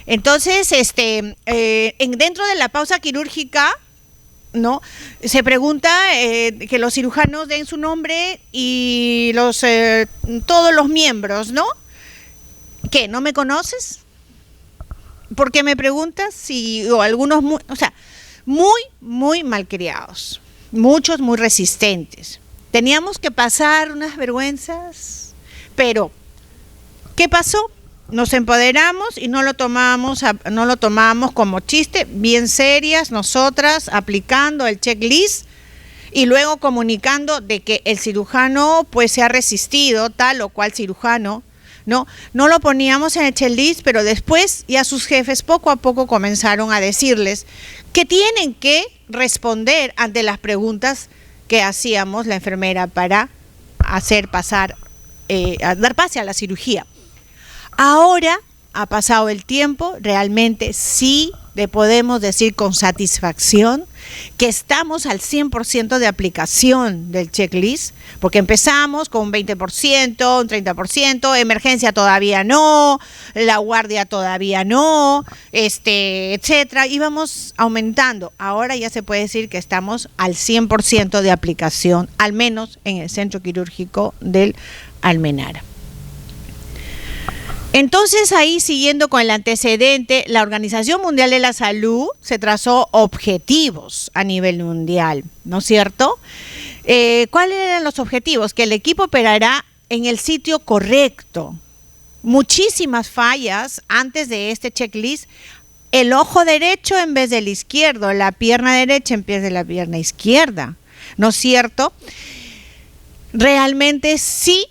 Entonces, dentro de la pausa quirúrgica, ¿no? Se pregunta que los cirujanos den su nombre y todos los miembros, ¿no? ¿Qué? ¿No me conoces? ¿Por qué me preguntas? O algunos, muy malcriados, muchos muy resistentes. Teníamos que pasar unas vergüenzas, pero ¿qué pasó? Nos empoderamos y no lo tomamos como chiste, bien serias nosotras, aplicando el checklist y luego comunicando de que el cirujano pues se ha resistido, tal o cual cirujano, no lo poníamos en el checklist, pero después ya sus jefes poco a poco comenzaron a decirles que tienen que responder ante las preguntas que hacíamos la enfermera para hacer pasar, a dar pase a la cirugía. Ahora ha pasado el tiempo, realmente sí le podemos decir con satisfacción que estamos al 100% de aplicación del checklist, porque empezamos con un 20%, un 30%, emergencia todavía no, la guardia todavía no, etcétera, y vamos aumentando. Ahora ya se puede decir que estamos al 100% de aplicación, al menos en el centro quirúrgico del Almenara. Entonces, ahí siguiendo con el antecedente, la Organización Mundial de la Salud se trazó objetivos a nivel mundial, ¿no es cierto? ¿Cuáles eran los objetivos? Que el equipo operará en el sitio correcto. Muchísimas fallas antes de este checklist. El ojo derecho en vez del izquierdo, la pierna derecha en vez de la pierna izquierda, ¿no es cierto? Realmente sí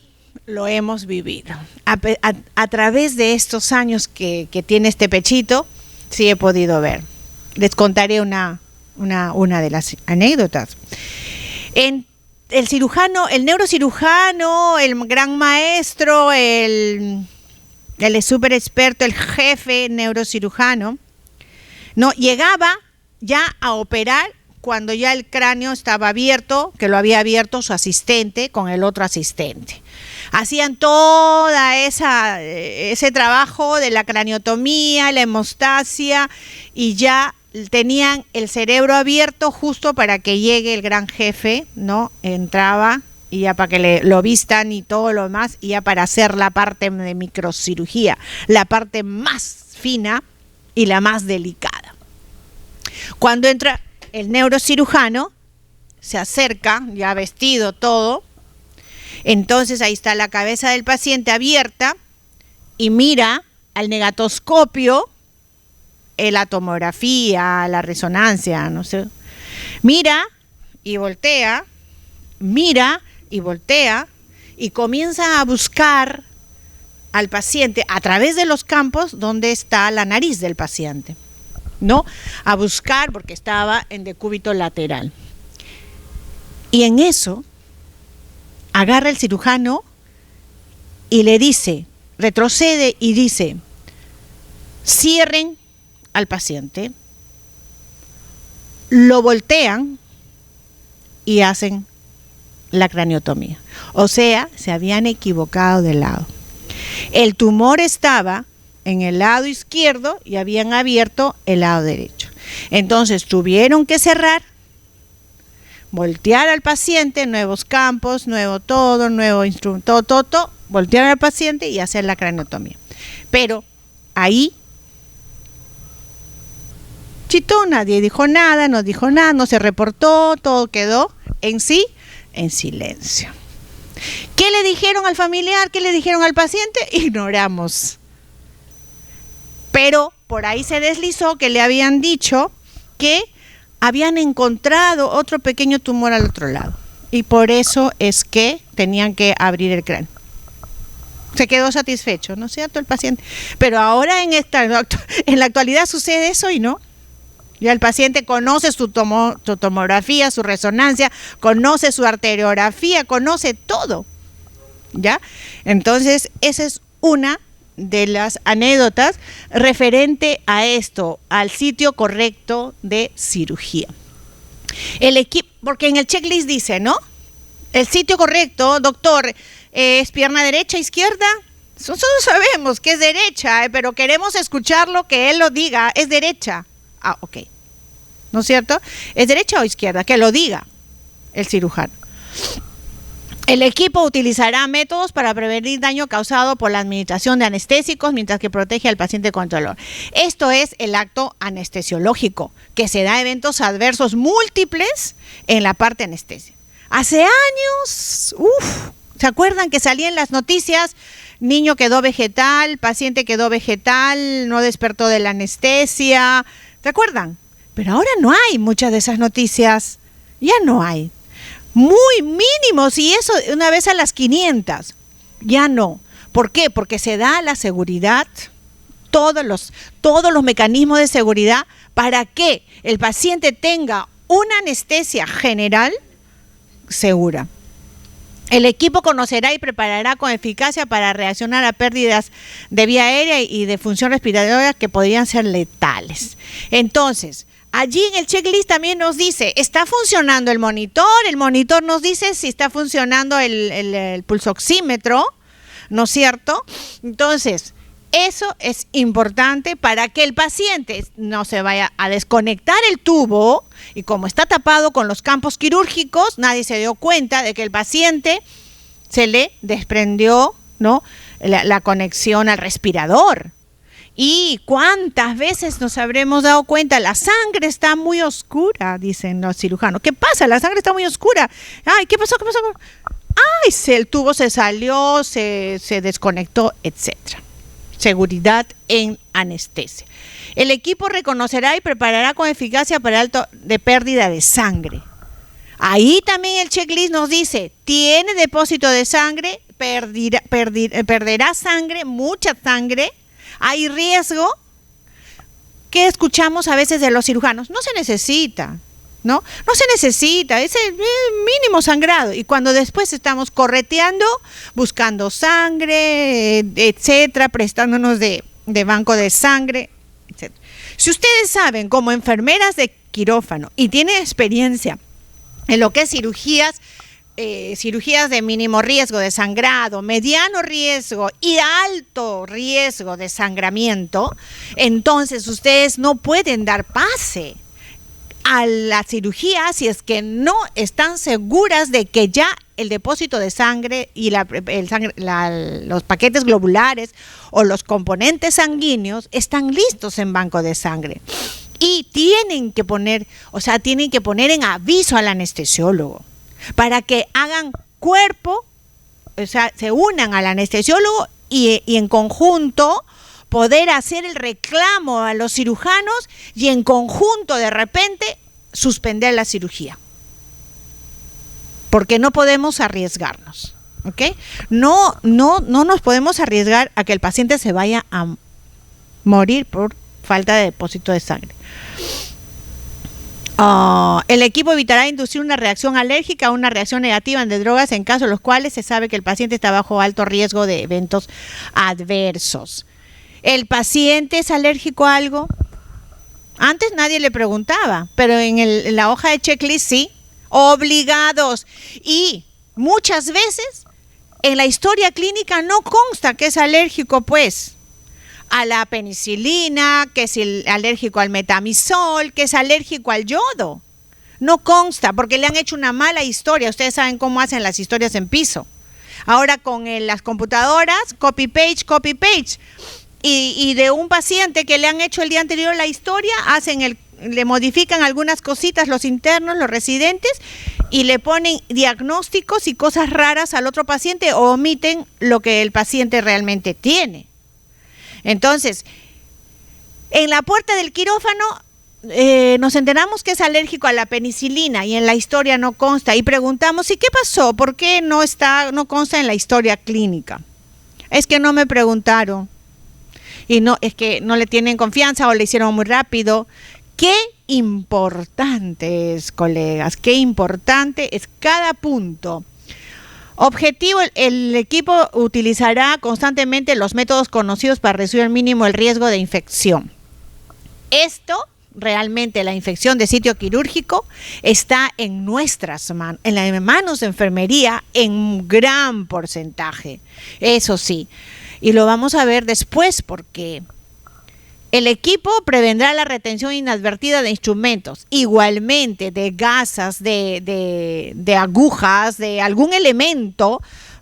lo hemos vivido. A través de estos años que tiene este pechito, sí he podido ver. Les contaré una de las anécdotas. El neurocirujano, el gran maestro, el súper experto, el jefe neurocirujano, no llegaba ya a operar cuando ya el cráneo estaba abierto, que lo había abierto su asistente con el otro asistente. Hacían toda ese trabajo de la craniotomía, la hemostasia, y ya tenían el cerebro abierto justo para que llegue el gran jefe, ¿no? Entraba y ya para que lo vistan y todo lo demás, y ya para hacer la parte de microcirugía, la parte más fina y la más delicada. Cuando entra el neurocirujano, se acerca, ya vestido todo. Entonces ahí está la cabeza del paciente abierta y mira al negatoscopio, la tomografía, la resonancia, no sé. Mira y voltea, y comienza a buscar al paciente a través de los campos donde está la nariz del paciente, ¿no? A buscar porque estaba en decúbito lateral. Y en eso agarra el cirujano y le dice, retrocede y dice, cierren al paciente, lo voltean y hacen la craniotomía. O sea, se habían equivocado de lado. El tumor estaba en el lado izquierdo y habían abierto el lado derecho. Entonces tuvieron que cerrar, voltear al paciente, nuevos campos, nuevo todo, nuevo instrumento, todo, voltear al paciente y hacer la craniotomía. Pero ahí, chito, nadie dijo nada, no dijo nada, no se reportó, todo quedó en silencio. ¿Qué le dijeron al familiar? ¿Qué le dijeron al paciente? Ignoramos. Pero por ahí se deslizó que le habían dicho que habían encontrado otro pequeño tumor al otro lado. Y por eso es que tenían que abrir el cráneo. Se quedó satisfecho, ¿no es cierto? El paciente. Pero ahora en la actualidad sucede eso y no. Ya el paciente conoce su tomografía, su resonancia, conoce su arteriografía, conoce todo, ¿ya? Entonces, esa es una de las anécdotas referente a esto, al sitio correcto de cirugía. El equipo, porque en el checklist dice, ¿no? El sitio correcto, doctor, ¿es pierna derecha, izquierda? Nosotros sabemos que es derecha, pero queremos escucharlo, que él lo diga, es derecha. Ah, ok. ¿No es cierto? ¿Es derecha o izquierda? Que lo diga el cirujano. El equipo utilizará métodos para prevenir daño causado por la administración de anestésicos mientras que protege al paciente contra el dolor. Esto es el acto anestesiológico, que se da eventos adversos múltiples en la parte anestesia. Hace años, ¿se acuerdan que salían las noticias? Niño quedó vegetal, paciente quedó vegetal, no despertó de la anestesia. ¿Se acuerdan? Pero ahora no hay muchas de esas noticias. Ya no hay. Muy mínimos, y eso una vez a las 500. Ya no. ¿Por qué? Porque se da la seguridad, todos los mecanismos de seguridad para que el paciente tenga una anestesia general segura. El equipo conocerá y preparará con eficacia para reaccionar a pérdidas de vía aérea y de función respiratoria que podrían ser letales. Entonces, allí en el checklist también nos dice, ¿está funcionando el monitor nos dice si está funcionando el pulsoxímetro, ¿no es cierto? Entonces, eso es importante para que el paciente no se vaya a desconectar el tubo y como está tapado con los campos quirúrgicos, nadie se dio cuenta de que el paciente se le desprendió, ¿no?, la conexión al respirador. ¿Y cuántas veces nos habremos dado cuenta? La sangre está muy oscura, dicen los cirujanos. ¿Qué pasa? La sangre está muy oscura. Ay, ¿qué pasó? Ay, el tubo se salió, se desconectó, etcétera. Seguridad en anestesia. El equipo reconocerá y preparará con eficacia para alto de pérdida de sangre. Ahí también el checklist nos dice, tiene depósito de sangre, perderá sangre, mucha sangre, hay riesgo. ¿Qué escuchamos a veces de los cirujanos? No se necesita, ¿no? No se necesita, es el mínimo sangrado. Y cuando después estamos correteando, buscando sangre, etcétera, prestándonos de banco de sangre, etcétera. Si ustedes saben, como enfermeras de quirófano y tienen experiencia en lo que es cirugías de mínimo riesgo de sangrado, mediano riesgo y alto riesgo de sangramiento, entonces ustedes no pueden dar pase a la cirugía si es que no están seguras de que ya el depósito de sangre y los paquetes globulares o los componentes sanguíneos están listos en banco de sangre. Y tienen que poner en aviso al anestesiólogo para que hagan cuerpo, o sea, se unan al anestesiólogo y en conjunto poder hacer el reclamo a los cirujanos y en conjunto de repente suspender la cirugía. Porque no podemos arriesgarnos, ¿ok? No nos podemos arriesgar a que el paciente se vaya a morir por falta de depósito de sangre. El equipo evitará inducir una reacción alérgica o una reacción negativa de drogas en casos en los cuales se sabe que el paciente está bajo alto riesgo de eventos adversos. ¿El paciente es alérgico a algo? Antes nadie le preguntaba, pero en la hoja de checklist sí, obligados. Y muchas veces en la historia clínica no consta que es alérgico, pues, a la penicilina, que es alérgico al metamizol, que es alérgico al yodo. No consta porque le han hecho una mala historia. Ustedes saben cómo hacen las historias en piso. Ahora con las computadoras, copy-paste. Y de un paciente que le han hecho el día anterior la historia, le modifican algunas cositas los internos, los residentes, y le ponen diagnósticos y cosas raras al otro paciente o omiten lo que el paciente realmente tiene. Entonces, en la puerta del quirófano nos enteramos que es alérgico a la penicilina y en la historia no consta. Y preguntamos, ¿y qué pasó? ¿Por qué no consta en la historia clínica? Es que no me preguntaron. Y no, es que no le tienen confianza o le hicieron muy rápido. Qué importante es, colegas, qué importante es cada punto. Objetivo, el equipo utilizará constantemente los métodos conocidos para reducir al mínimo el riesgo de infección. Esto, realmente la infección de sitio quirúrgico, está en nuestras manos, en las manos de enfermería en un gran porcentaje. Eso sí, Y lo vamos a ver después porque el equipo prevendrá la retención inadvertida de instrumentos, igualmente de gasas, de agujas, de algún elemento,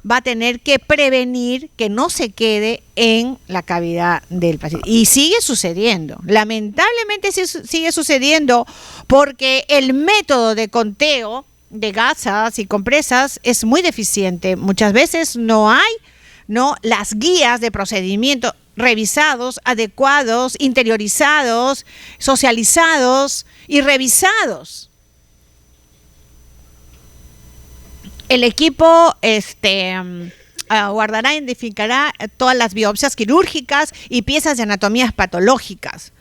va a tener que prevenir que no se quede en la cavidad del paciente. Y sigue sucediendo, lamentablemente sigue sucediendo porque el método de conteo de gasas y compresas es muy deficiente. Muchas veces no hay las guías de procedimiento revisados, adecuados, interiorizados, socializados y revisados. El equipo guardará e identificará todas las biopsias quirúrgicas y piezas de anatomías patológicas.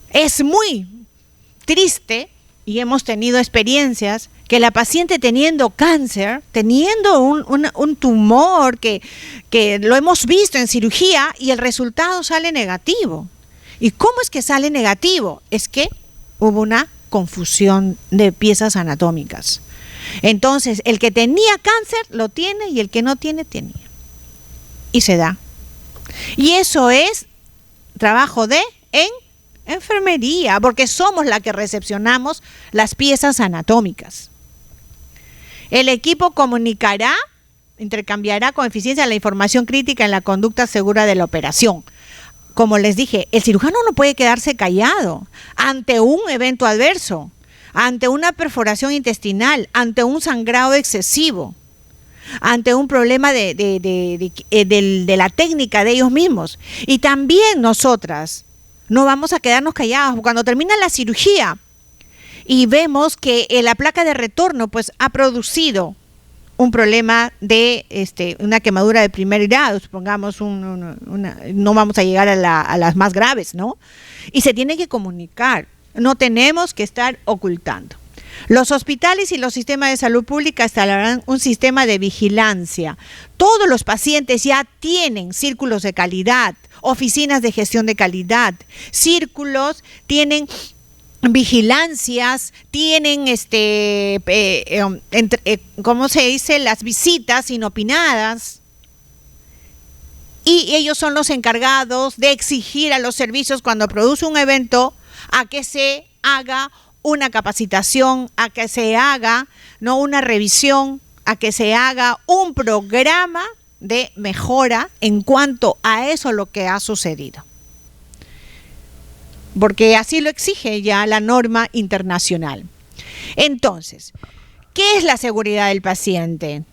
Es muy triste, y hemos tenido experiencias, que la paciente teniendo cáncer, teniendo un tumor que lo hemos visto en cirugía y el resultado sale negativo. ¿Y cómo es que sale negativo? Es que hubo una confusión de piezas anatómicas. Entonces, el que tenía cáncer lo tiene y el que no tiene, tenía. Y se da. Y eso es trabajo en enfermería, porque somos la que recepcionamos las piezas anatómicas. El equipo intercambiará con eficiencia la información crítica en la conducta segura de la operación. Como les dije, el cirujano no puede quedarse callado ante un evento adverso, ante una perforación intestinal, ante un sangrado excesivo, ante un problema de la técnica de ellos mismos. Y también nosotras no vamos a quedarnos callados. Cuando termina la cirugía y vemos que la placa de retorno pues ha producido un problema de una quemadura de primer grado, supongamos no vamos a llegar a las más graves, ¿no? Y se tiene que comunicar, no tenemos que estar ocultando. Los hospitales y los sistemas de salud pública instalarán un sistema de vigilancia. Todos los pacientes ya tienen círculos de calidad, oficinas de gestión de calidad, círculos, tienen vigilancias, tienen ¿cómo se dice? Las visitas inopinadas, y ellos son los encargados de exigir a los servicios cuando produce un evento a que se haga una capacitación, a que se haga una revisión, a que se haga un programa de mejora en cuanto a eso lo que ha sucedido. Porque así lo exige ya la norma internacional. Entonces, ¿qué es la seguridad del paciente?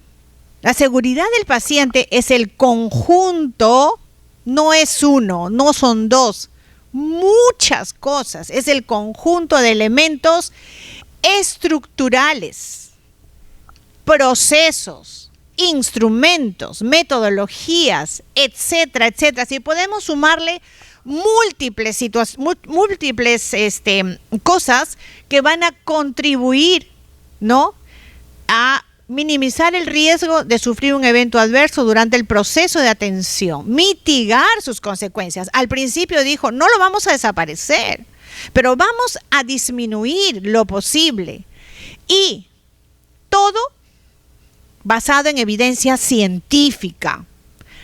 La seguridad del paciente es el conjunto, no es uno, no son dos, muchas cosas, es el conjunto de elementos estructurales, procesos, instrumentos, metodologías, etcétera, etcétera. Si podemos sumarle múltiples cosas que van a contribuir, ¿no?, a minimizar el riesgo de sufrir un evento adverso durante el proceso de atención, mitigar sus consecuencias. Al principio dijo, no lo vamos a desaparecer, pero vamos a disminuir lo posible. Y todo basado en evidencia científica.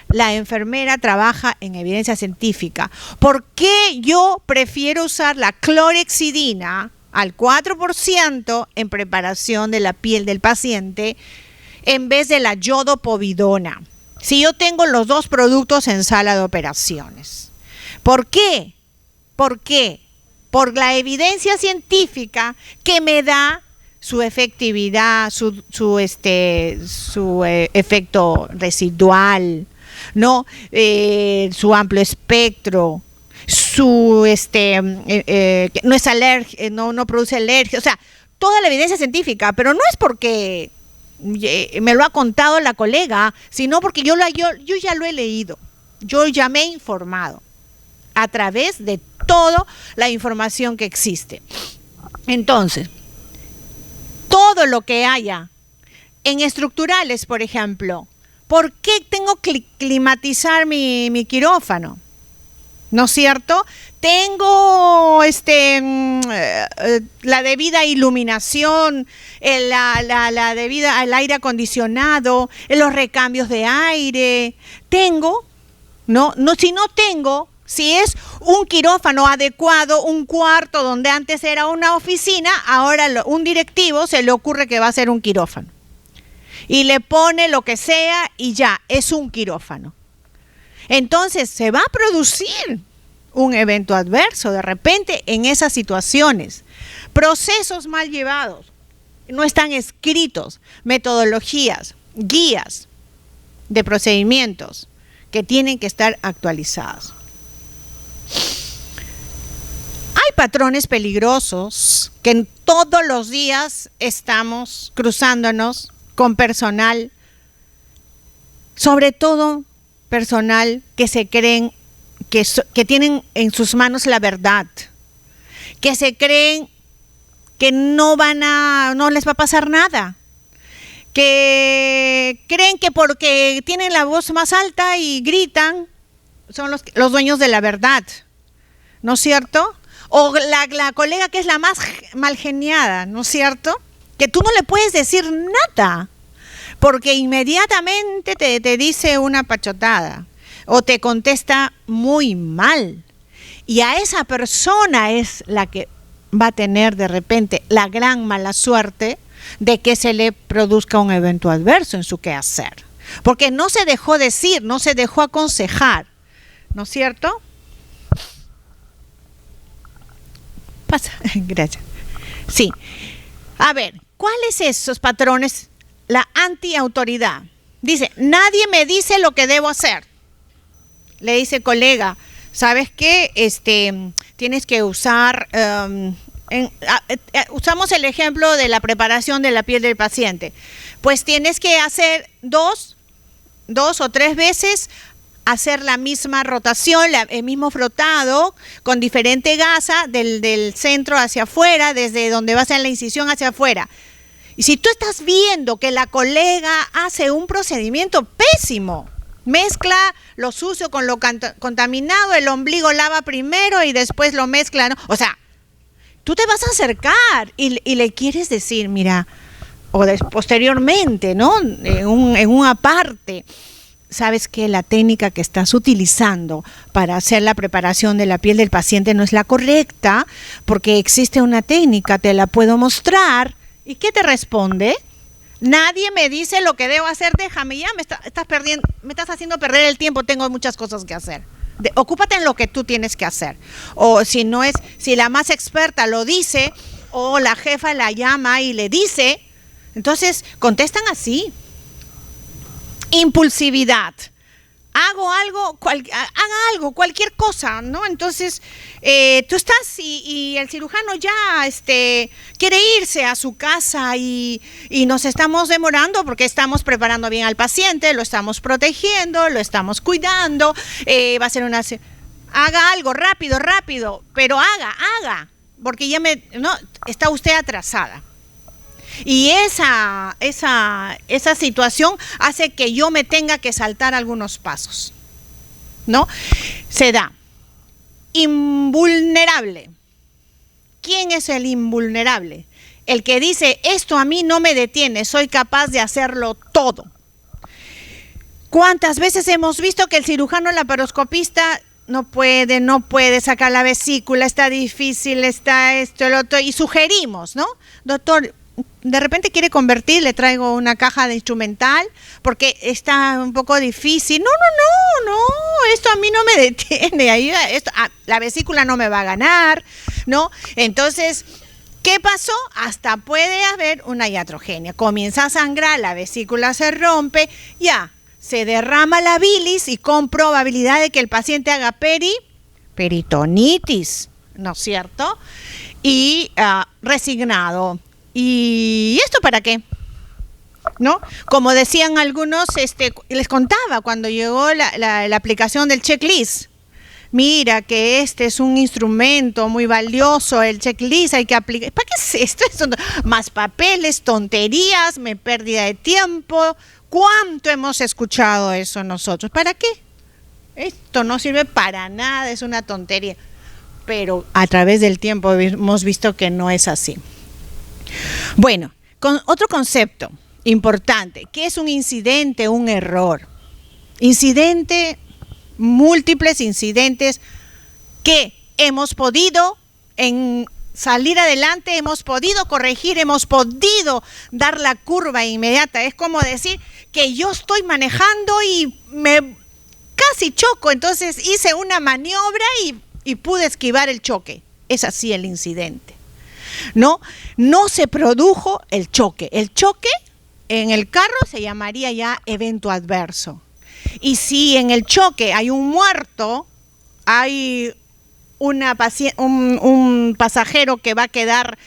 La enfermera trabaja en evidencia científica. ¿Por qué yo prefiero usar la clorhexidina al 4% en preparación de la piel del paciente en vez de la yodopovidona? Si yo tengo los dos productos en sala de operaciones. ¿Por qué? ¿Por qué? Por la evidencia científica que me da su efectividad, su efecto residual, ¿no? Su amplio espectro, no es alérgico, no produce alergia, o sea, toda la evidencia científica, pero no es porque me lo ha contado la colega, sino porque yo ya lo he leído, yo ya me he informado a través de toda la información que existe. Entonces, todo lo que haya en estructurales, por ejemplo, ¿por qué tengo que climatizar mi quirófano? ¿no es cierto? Tengo la debida iluminación, la debida al aire acondicionado, los recambios de aire. Tengo, no, si no tengo, si es un quirófano adecuado, un cuarto donde antes era una oficina, ahora un directivo se le ocurre que va a ser un quirófano. Y le pone lo que sea y ya, es un quirófano. Entonces se va a producir un evento adverso de repente en esas situaciones. Procesos mal llevados, no están escritos, metodologías, guías de procedimientos que tienen que estar actualizados. Hay patrones peligrosos que todos los días estamos cruzándonos con personal, sobre todo personal que se creen que tienen en sus manos la verdad, que se creen que no les va a pasar nada, que creen que porque tienen la voz más alta y gritan, son los dueños de la verdad, ¿no es cierto? O la colega que es la más mal geniada, ¿no es cierto? Que tú no le puedes decir nada, porque inmediatamente te dice una pachotada o te contesta muy mal. Y a esa persona es la que va a tener de repente la gran mala suerte de que se le produzca un evento adverso en su quehacer. Porque no se dejó decir, no se dejó aconsejar, ¿no es cierto? Pasa, gracias. Sí. A ver, ¿cuáles son esos patrones? La antiautoridad. Dice, nadie me dice lo que debo hacer. Le dice, colega, ¿sabes qué? Tienes que usar, usamos el ejemplo de la preparación de la piel del paciente. Pues tienes que hacer dos o tres veces, hacer la misma rotación, el mismo frotado, con diferente gasa del centro hacia afuera, desde donde va a ser la incisión hacia afuera. Y si tú estás viendo que la colega hace un procedimiento pésimo, mezcla lo sucio con lo contaminado, el ombligo lava primero y después lo mezcla, ¿no? O sea, tú te vas a acercar y le quieres decir, mira, o posteriormente, ¿no? En una parte, sabes que la técnica que estás utilizando para hacer la preparación de la piel del paciente no es la correcta, porque existe una técnica, te la puedo mostrar. ¿Y qué te responde? Nadie me dice lo que debo hacer, déjame ya, me estás haciendo perder el tiempo, tengo muchas cosas que hacer. Ocúpate en lo que tú tienes que hacer. O si la más experta lo dice, o la jefa la llama y le dice, entonces contestan así. Impulsividad. Haga algo, cualquier cosa, ¿no? Entonces, tú estás y el cirujano ya quiere irse a su casa y nos estamos demorando porque estamos preparando bien al paciente, lo estamos protegiendo, lo estamos cuidando, va a ser haga algo, rápido, pero haga, porque está usted atrasada. Y esa situación hace que yo me tenga que saltar algunos pasos, ¿no? Se da. Invulnerable. ¿Quién es el invulnerable? El que dice, esto a mí no me detiene, soy capaz de hacerlo todo. ¿Cuántas veces hemos visto que el cirujano laparoscopista no puede sacar la vesícula, está difícil, está esto, el otro, y sugerimos, ¿no? Doctor, de repente quiere convertir, le traigo una caja de instrumental porque está un poco difícil. No, esto a mí no me detiene, la vesícula no me va a ganar, ¿no? Entonces, ¿qué pasó? Hasta puede haber una iatrogenia, comienza a sangrar, la vesícula se rompe, ya, se derrama la bilis y con probabilidad de que el paciente haga peritonitis, ¿no es cierto? Y resignado. ¿Y esto para qué? ¿No? Como decían algunos, les contaba cuando llegó la aplicación del checklist. Mira que este es un instrumento muy valioso, el checklist hay que aplicar. ¿Para qué es esto? Más papeles, tonterías, pérdida de tiempo. ¿Cuánto hemos escuchado eso nosotros? ¿Para qué? esto no sirve para nada, es una tontería. Pero a través del tiempo hemos visto que no es así. Bueno, con otro concepto importante, ¿qué es un incidente, un error? Incidente, múltiples incidentes que hemos podido salir adelante, hemos podido corregir, hemos podido dar la curva inmediata. Es como decir que yo estoy manejando y me casi choco, entonces hice una maniobra y pude esquivar el choque. Es así el incidente. No se produjo el choque. El choque en el carro se llamaría ya evento adverso. Y si en el choque hay un muerto, hay un pasajero que va a quedar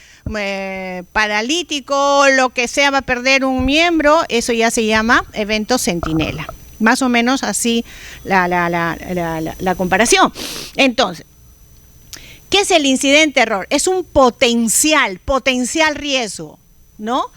paralítico, lo que sea, va a perder un miembro, eso ya se llama evento centinela. Más o menos así la comparación. Entonces, ¿qué es el incidente error? Es un potencial riesgo, ¿no?,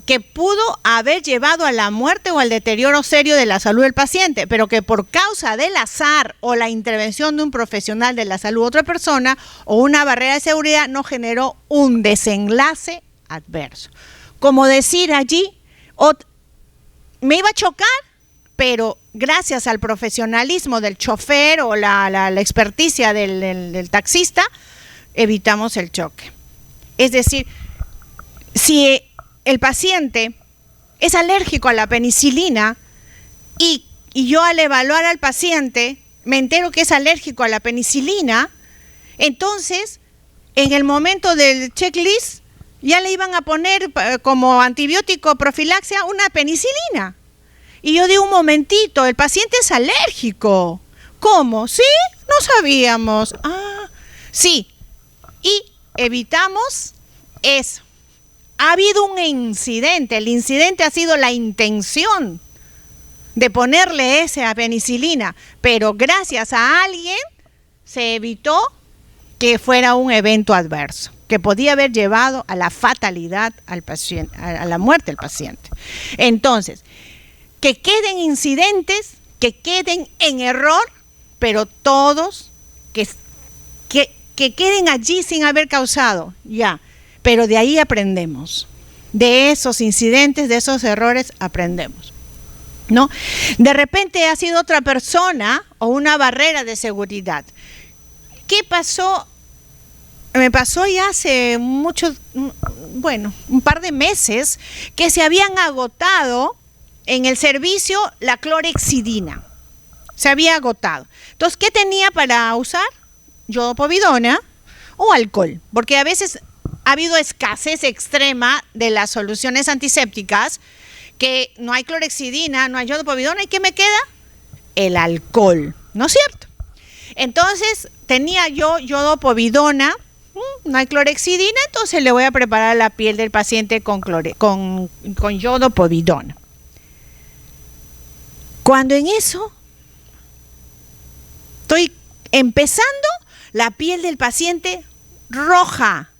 que pudo haber llevado a la muerte o al deterioro serio de la salud del paciente, pero que por causa del azar o la intervención de un profesional de la salud, otra persona, o una barrera de seguridad, no generó un desenlace adverso. Como decir allí, me iba a chocar, pero gracias al profesionalismo del chofer o la experticia del taxista, evitamos el choque. Es decir, si el paciente es alérgico a la penicilina y yo al evaluar al paciente me entero que es alérgico a la penicilina, entonces en el momento del checklist ya le iban a poner como antibiótico profilaxia una penicilina. Y yo digo, un momentito, el paciente es alérgico. ¿Cómo? ¿Sí? No sabíamos. Ah, sí. Y evitamos eso. Ha habido un incidente, el incidente ha sido la intención de ponerle esa penicilina, pero gracias a alguien se evitó que fuera un evento adverso, que podía haber llevado a la fatalidad al paciente, a la muerte del paciente. Entonces, que queden incidentes, que queden en error, pero todos que queden allí sin haber causado, ya. Pero de ahí aprendemos, de esos incidentes, de esos errores aprendemos, ¿no? De repente ha sido otra persona o una barrera de seguridad. ¿Qué pasó? Me pasó ya hace un par de meses, que se habían agotado en el servicio la clorhexidina. Se había agotado. Entonces, ¿qué tenía para usar? Yodopovidona o alcohol, porque a veces ha habido escasez extrema de las soluciones antisépticas, que no hay clorhexidina, no hay yodopovidona, ¿y qué me queda? El alcohol, ¿no es cierto? Entonces tenía yo yodopovidona, no hay clorhexidina, entonces le voy a preparar la piel del paciente con yodopovidona. Cuando en eso estoy empezando, la piel del paciente roja,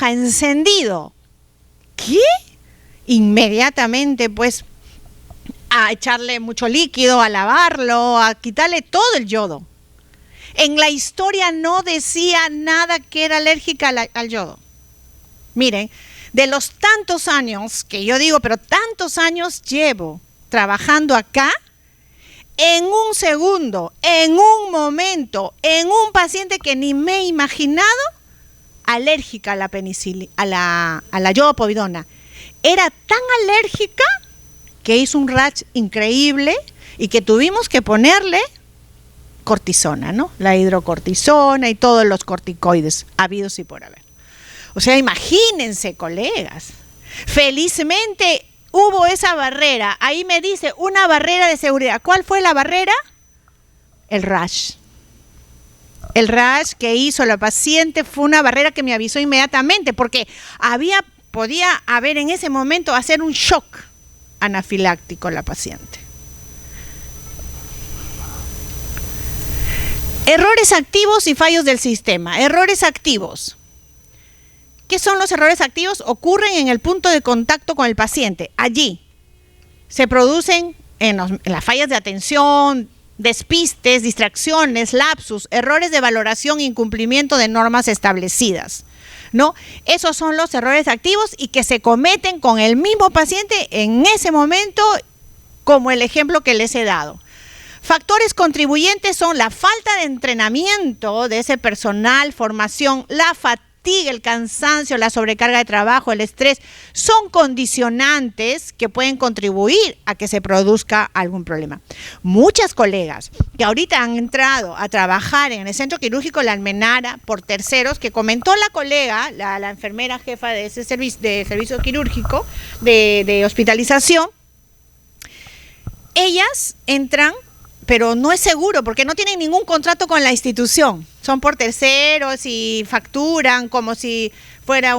encendido. ¿Qué? Inmediatamente, pues, a echarle mucho líquido, a lavarlo, a quitarle todo el yodo. En la historia no decía nada que era alérgica al yodo. Miren, de los tantos años que yo digo, pero tantos años llevo trabajando acá, en un segundo, en un momento, en un paciente que ni me he imaginado, alérgica a la penicilina, a la yodopovidona. Era tan alérgica que hizo un rash increíble y que tuvimos que ponerle cortisona, ¿no? La hidrocortisona y todos los corticoides habidos y por haber. O sea, imagínense, colegas. Felizmente hubo esa barrera. Ahí me dice una barrera de seguridad. ¿Cuál fue la barrera? El rash. El rash que hizo la paciente fue una barrera que me avisó inmediatamente, porque podía haber en ese momento hacer un shock anafiláctico la paciente. Errores activos y fallos del sistema. Errores activos. ¿Qué son los errores activos? Ocurren en el punto de contacto con el paciente. Allí se producen en las fallas de atención, despistes, distracciones, lapsus, errores de valoración, incumplimiento de normas establecidas, ¿no? Esos son los errores activos y que se cometen con el mismo paciente en ese momento, como el ejemplo que les he dado. Factores contribuyentes son la falta de entrenamiento de ese personal, formación, la fatiga, el cansancio, la sobrecarga de trabajo, el estrés, son condicionantes que pueden contribuir a que se produzca algún problema. Muchas colegas que ahorita han entrado a trabajar en el centro quirúrgico La Almenara por terceros, que comentó la colega, la enfermera jefa de ese servicio quirúrgico de hospitalización, ellas entran, pero no es seguro porque no tienen ningún contrato con la institución. Son por terceros y facturan como si fuera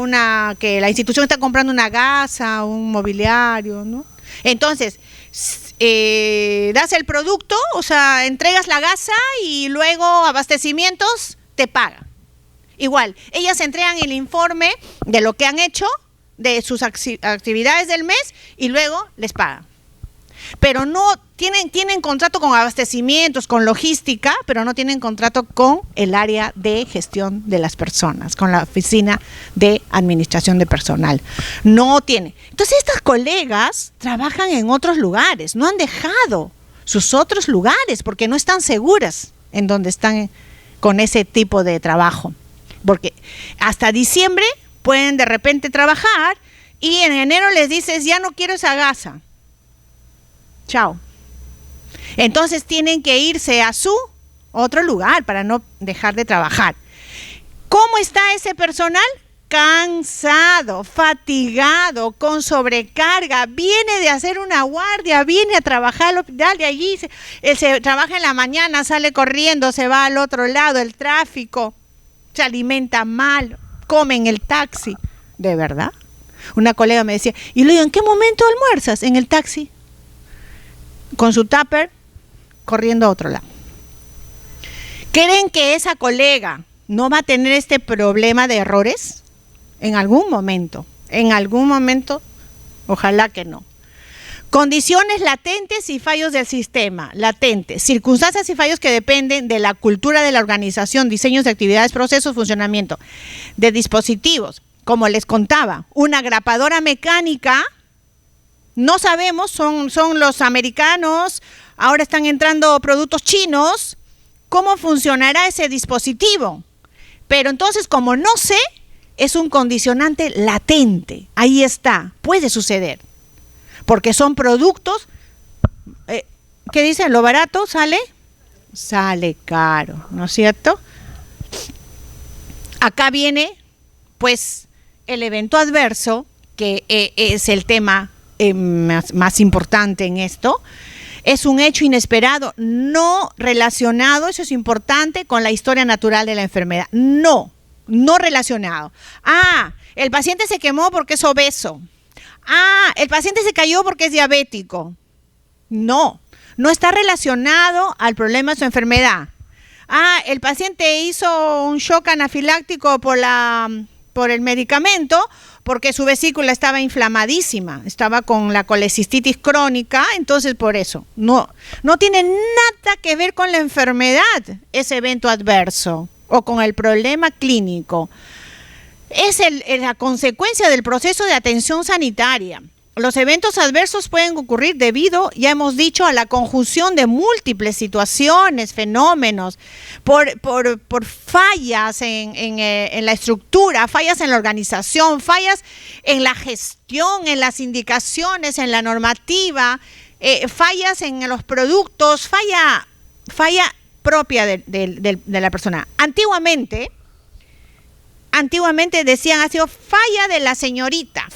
que la institución está comprando una casa, un mobiliario, ¿no? Entonces, das el producto, o sea, entregas la gasa y luego abastecimientos te pagan. Igual, ellas entregan el informe de lo que han hecho, de sus actividades del mes y luego les pagan. Pero no tienen contrato con abastecimientos, con logística, pero no tienen contrato con el área de gestión de las personas, con la oficina de administración de personal. No tiene. Entonces estas colegas trabajan en otros lugares, no han dejado sus otros lugares porque no están seguras en donde están con ese tipo de trabajo. Porque hasta diciembre pueden de repente trabajar y en enero les dices, ya no quiero esa gasa. Chao. Entonces tienen que irse a su otro lugar para no dejar de trabajar. ¿Cómo está ese personal? Cansado, fatigado, con sobrecarga, viene de hacer una guardia, viene a trabajar al hospital, de allí se trabaja en la mañana, sale corriendo, se va al otro lado, el tráfico, se alimenta mal, come en el taxi. ¿De verdad? Una colega me decía, y le digo, ¿en qué momento almuerzas? En el taxi. Con su tupper, corriendo a otro lado. ¿Creen que esa colega no va a tener este problema de errores? En algún momento, ojalá que no. Condiciones latentes y fallos del sistema. Latentes, circunstancias y fallos que dependen de la cultura de la organización, diseños de actividades, procesos, funcionamiento de dispositivos. Como les contaba, una grapadora mecánica, no sabemos, son los americanos, ahora están entrando productos chinos, ¿cómo funcionará ese dispositivo? Pero entonces, como no sé, es un condicionante latente, ahí está, puede suceder, porque son productos, ¿qué dicen? ¿Lo barato sale caro, ¿no es cierto? Acá viene, pues, el evento adverso, que es el tema más importante en esto. Es un hecho inesperado, no relacionado, eso es importante, con la historia natural de la enfermedad. No relacionado. El paciente se quemó porque es obeso. El paciente se cayó porque es diabético. No está relacionado al problema de su enfermedad. El paciente hizo un shock anafiláctico por el medicamento porque su vesícula estaba inflamadísima, estaba con la colecistitis crónica, entonces por eso. No tiene nada que ver con la enfermedad ese evento adverso o con el problema clínico. Es la consecuencia del proceso de atención sanitaria. Los eventos adversos pueden ocurrir debido, ya hemos dicho, a la conjunción de múltiples situaciones, fenómenos, por fallas en la estructura, fallas en la organización, fallas en la gestión, en las indicaciones, en la normativa, fallas en los productos, falla propia de la persona. Antiguamente decían, ha sido falla de la señorita,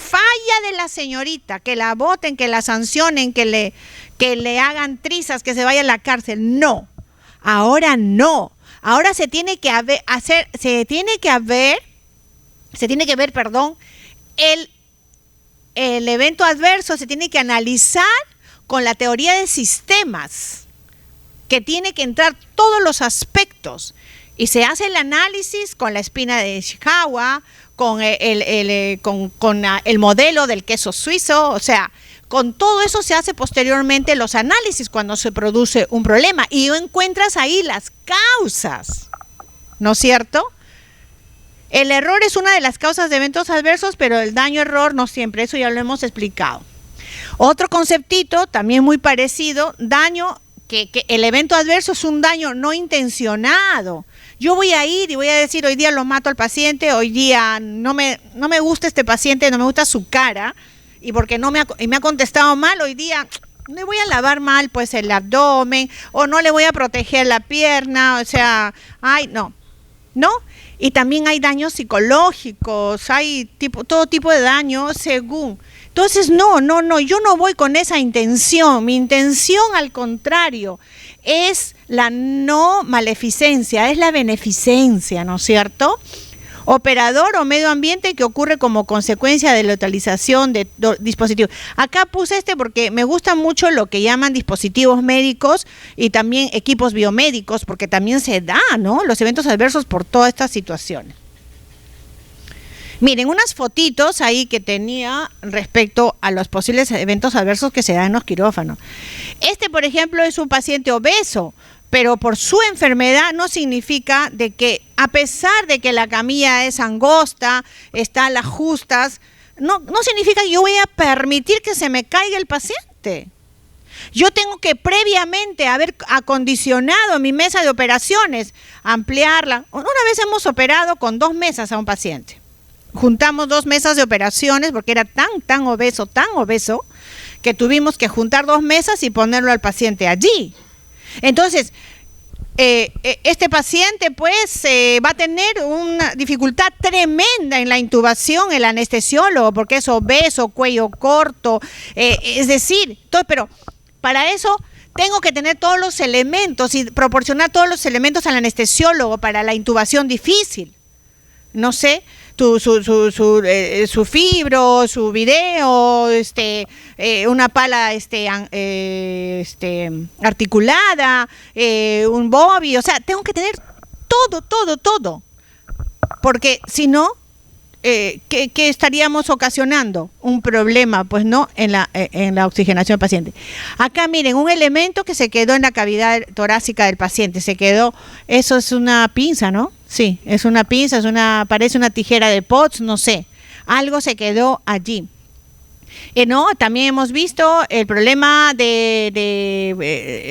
que la voten, que la sancionen, que le hagan trizas, que se vaya a la cárcel. No, ahora no. Ahora se tiene que ver, el evento adverso se tiene que analizar con la teoría de sistemas, que tiene que entrar todos los aspectos. Y se hace el análisis con la espina de Ishikawa, con el modelo del queso suizo, o sea, con todo eso se hace posteriormente los análisis cuando se produce un problema y encuentras ahí las causas, ¿no es cierto? El error es una de las causas de eventos adversos, pero el daño-error no siempre, eso ya lo hemos explicado. Otro conceptito, también muy parecido, daño, que el evento adverso es un daño no intencionado. Yo voy a ir y voy a decir, hoy día lo mato al paciente, hoy día no me gusta este paciente, no me gusta su cara, y porque me ha contestado mal, hoy día le voy a lavar mal pues el abdomen, o no le voy a proteger la pierna, o sea, ay, no. Y también hay daños psicológicos, hay todo tipo de daño según. Entonces, no, yo no voy con esa intención. Mi intención, al contrario, es la no maleficencia, es la beneficencia, ¿no es cierto? Operador o medio ambiente que ocurre como consecuencia de la utilización de dispositivos. Acá puse porque me gusta mucho lo que llaman dispositivos médicos y también equipos biomédicos, porque también se da, ¿no?, los eventos adversos por todas estas situaciones. Miren, unas fotitos ahí que tenía respecto a los posibles eventos adversos que se dan en los quirófanos. Por ejemplo, es un paciente obeso, pero por su enfermedad no significa de que, a pesar de que la camilla es angosta, está a las justas, no significa que yo voy a permitir que se me caiga el paciente. Yo tengo que previamente haber acondicionado mi mesa de operaciones, ampliarla. Una vez hemos operado con 2 mesas a un paciente. Juntamos 2 mesas de operaciones porque era tan obeso, que tuvimos que juntar 2 mesas y ponerlo al paciente allí. Entonces, este paciente pues va a tener una dificultad tremenda en la intubación, el anestesiólogo, porque es obeso, cuello corto, es decir, pero para eso tengo que tener todos los elementos y proporcionar todos los elementos al anestesiólogo para la intubación difícil. No sé, su fibro, su video, una pala articulada, un bobby, o sea, tengo que tener todo, porque si no, ¿qué estaríamos ocasionando? Un problema, pues no, en la oxigenación del paciente. Acá miren, un elemento que se quedó en la cavidad torácica del paciente, eso es una pinza, ¿no? Sí, es una pinza, parece una tijera de Potts, no sé, algo se quedó allí. También hemos visto el problema de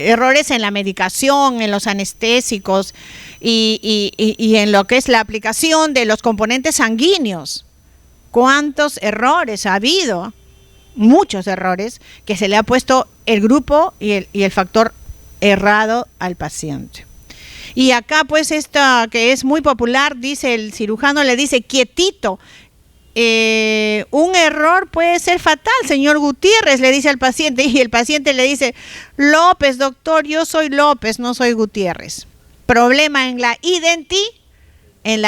errores en la medicación, en los anestésicos y en lo que es la aplicación de los componentes sanguíneos. ¿Cuántos errores ha habido? Muchos errores que se le ha puesto el grupo y el factor errado al paciente. Y acá pues esta que es muy popular, dice el cirujano, le dice quietito. Un error puede ser fatal, señor Gutiérrez, le dice al paciente, y el paciente le dice, López, doctor, yo soy López, no soy Gutiérrez. Problema en la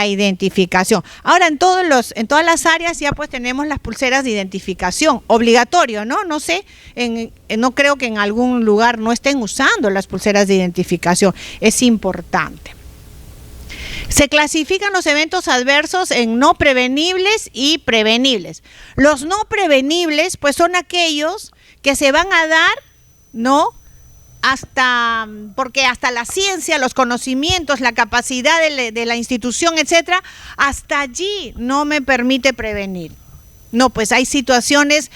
identificación. Ahora en todas las áreas ya pues tenemos las pulseras de identificación, obligatorio, ¿no? No sé, no creo que en algún lugar no estén usando las pulseras de identificación, es importante. Se clasifican los eventos adversos en no prevenibles y prevenibles. Los no prevenibles pues son aquellos que se van a dar, ¿no?, porque hasta la ciencia, los conocimientos, la capacidad de la institución, etcétera, hasta allí no me permite prevenir. No, pues hay situaciones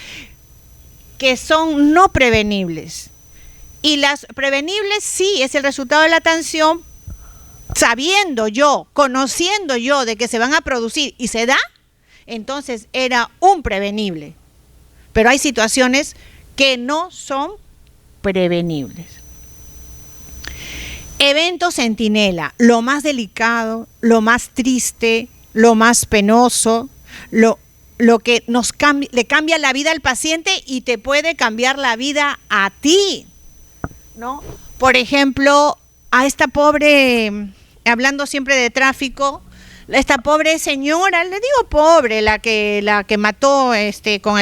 que son no prevenibles. Y las prevenibles sí es el resultado de la atención, sabiendo yo, conociendo yo de que se van a producir y se da, entonces era un prevenible. Pero hay situaciones que no son prevenibles. Evento centinela, lo más delicado, lo más triste, lo más penoso, lo que le cambia la vida al paciente y te puede cambiar la vida a ti, ¿no? Por ejemplo, a esta pobre, hablando siempre de tráfico, esta pobre señora, le digo pobre, la que mató con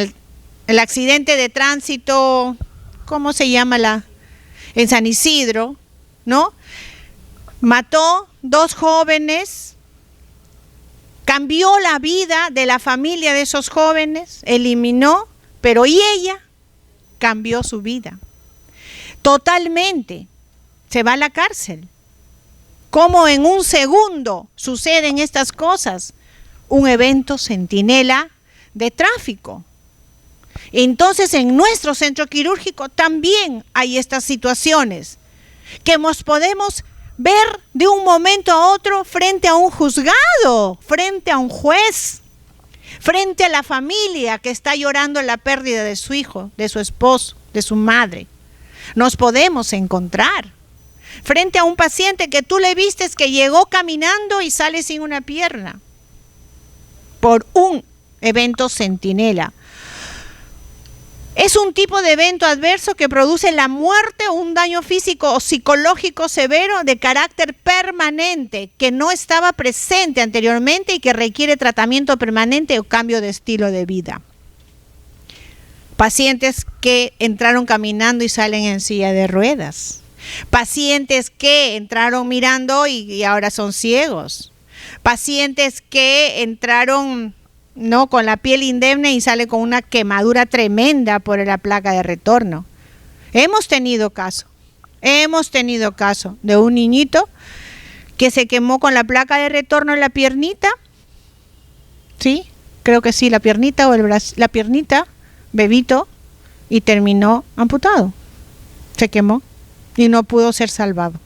el accidente de tránsito, ¿cómo se llama en San Isidro, ¿no? Mató 2 jóvenes, cambió la vida de la familia de esos jóvenes, eliminó, pero ¿y ella? cambió su vida. Totalmente. Se va a la cárcel. ¿Cómo en un segundo suceden estas cosas? Un evento centinela de tráfico. Entonces, en nuestro centro quirúrgico también hay estas situaciones que nos podemos ver de un momento a otro frente a un juzgado, frente a un juez, frente a la familia que está llorando la pérdida de su hijo, de su esposo, de su madre. Nos podemos encontrar frente a un paciente que tú le vistes que llegó caminando y sale sin una pierna por un evento centinela. Es un tipo de evento adverso que produce la muerte o un daño físico o psicológico severo de carácter permanente que no estaba presente anteriormente y que requiere tratamiento permanente o cambio de estilo de vida. Pacientes que entraron caminando y salen en silla de ruedas. Pacientes que entraron mirando y ahora son ciegos. Pacientes que entraron con la piel indemne y sale con una quemadura tremenda por la placa de retorno. Hemos tenido caso de un niñito que se quemó con la placa de retorno en la piernita. Sí, creo que sí, la piernita o la piernita, bebito, y terminó amputado. Se quemó y no pudo ser salvado.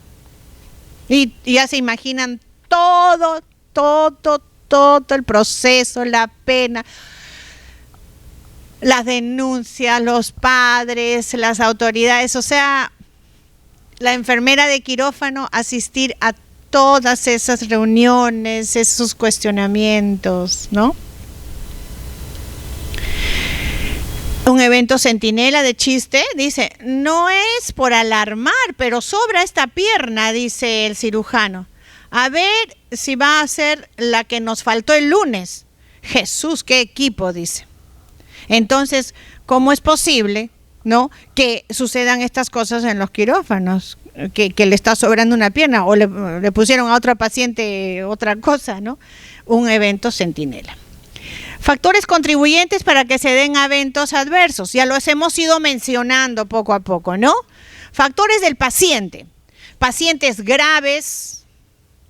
Y ya se imaginan todo el proceso, la pena, las denuncias, los padres, las autoridades, o sea, la enfermera de quirófano asistir a todas esas reuniones, esos cuestionamientos, ¿no? Un evento centinela de chiste, dice, no es por alarmar, pero sobra esta pierna, dice el cirujano. A ver si va a ser la que nos faltó el lunes. Jesús, qué equipo, dice. Entonces, ¿cómo es posible, no, que sucedan estas cosas en los quirófanos? Que le está sobrando una pierna o le pusieron a otra paciente otra cosa, ¿no? Un evento centinela. Factores contribuyentes para que se den eventos adversos. Ya los hemos ido mencionando poco a poco, ¿no? Factores del paciente. Pacientes graves,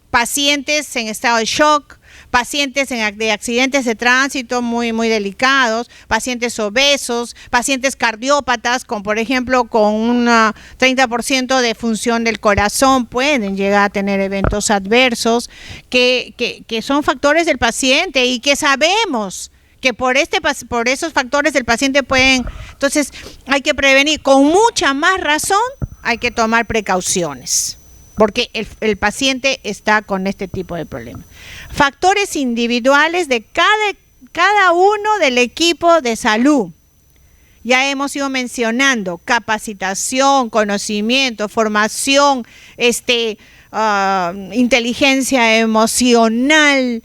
pacientes en estado de shock, pacientes de accidentes de tránsito muy delicados, pacientes obesos, pacientes cardiópatas, con por ejemplo con un 30% de función del corazón, pueden llegar a tener eventos adversos que son factores del paciente y que sabemos que por esos factores del paciente pueden, entonces hay que prevenir, con mucha más razón hay que tomar precauciones. Porque el paciente está con este tipo de problemas. Factores individuales de cada uno del equipo de salud. Ya hemos ido mencionando capacitación, conocimiento, formación, inteligencia emocional,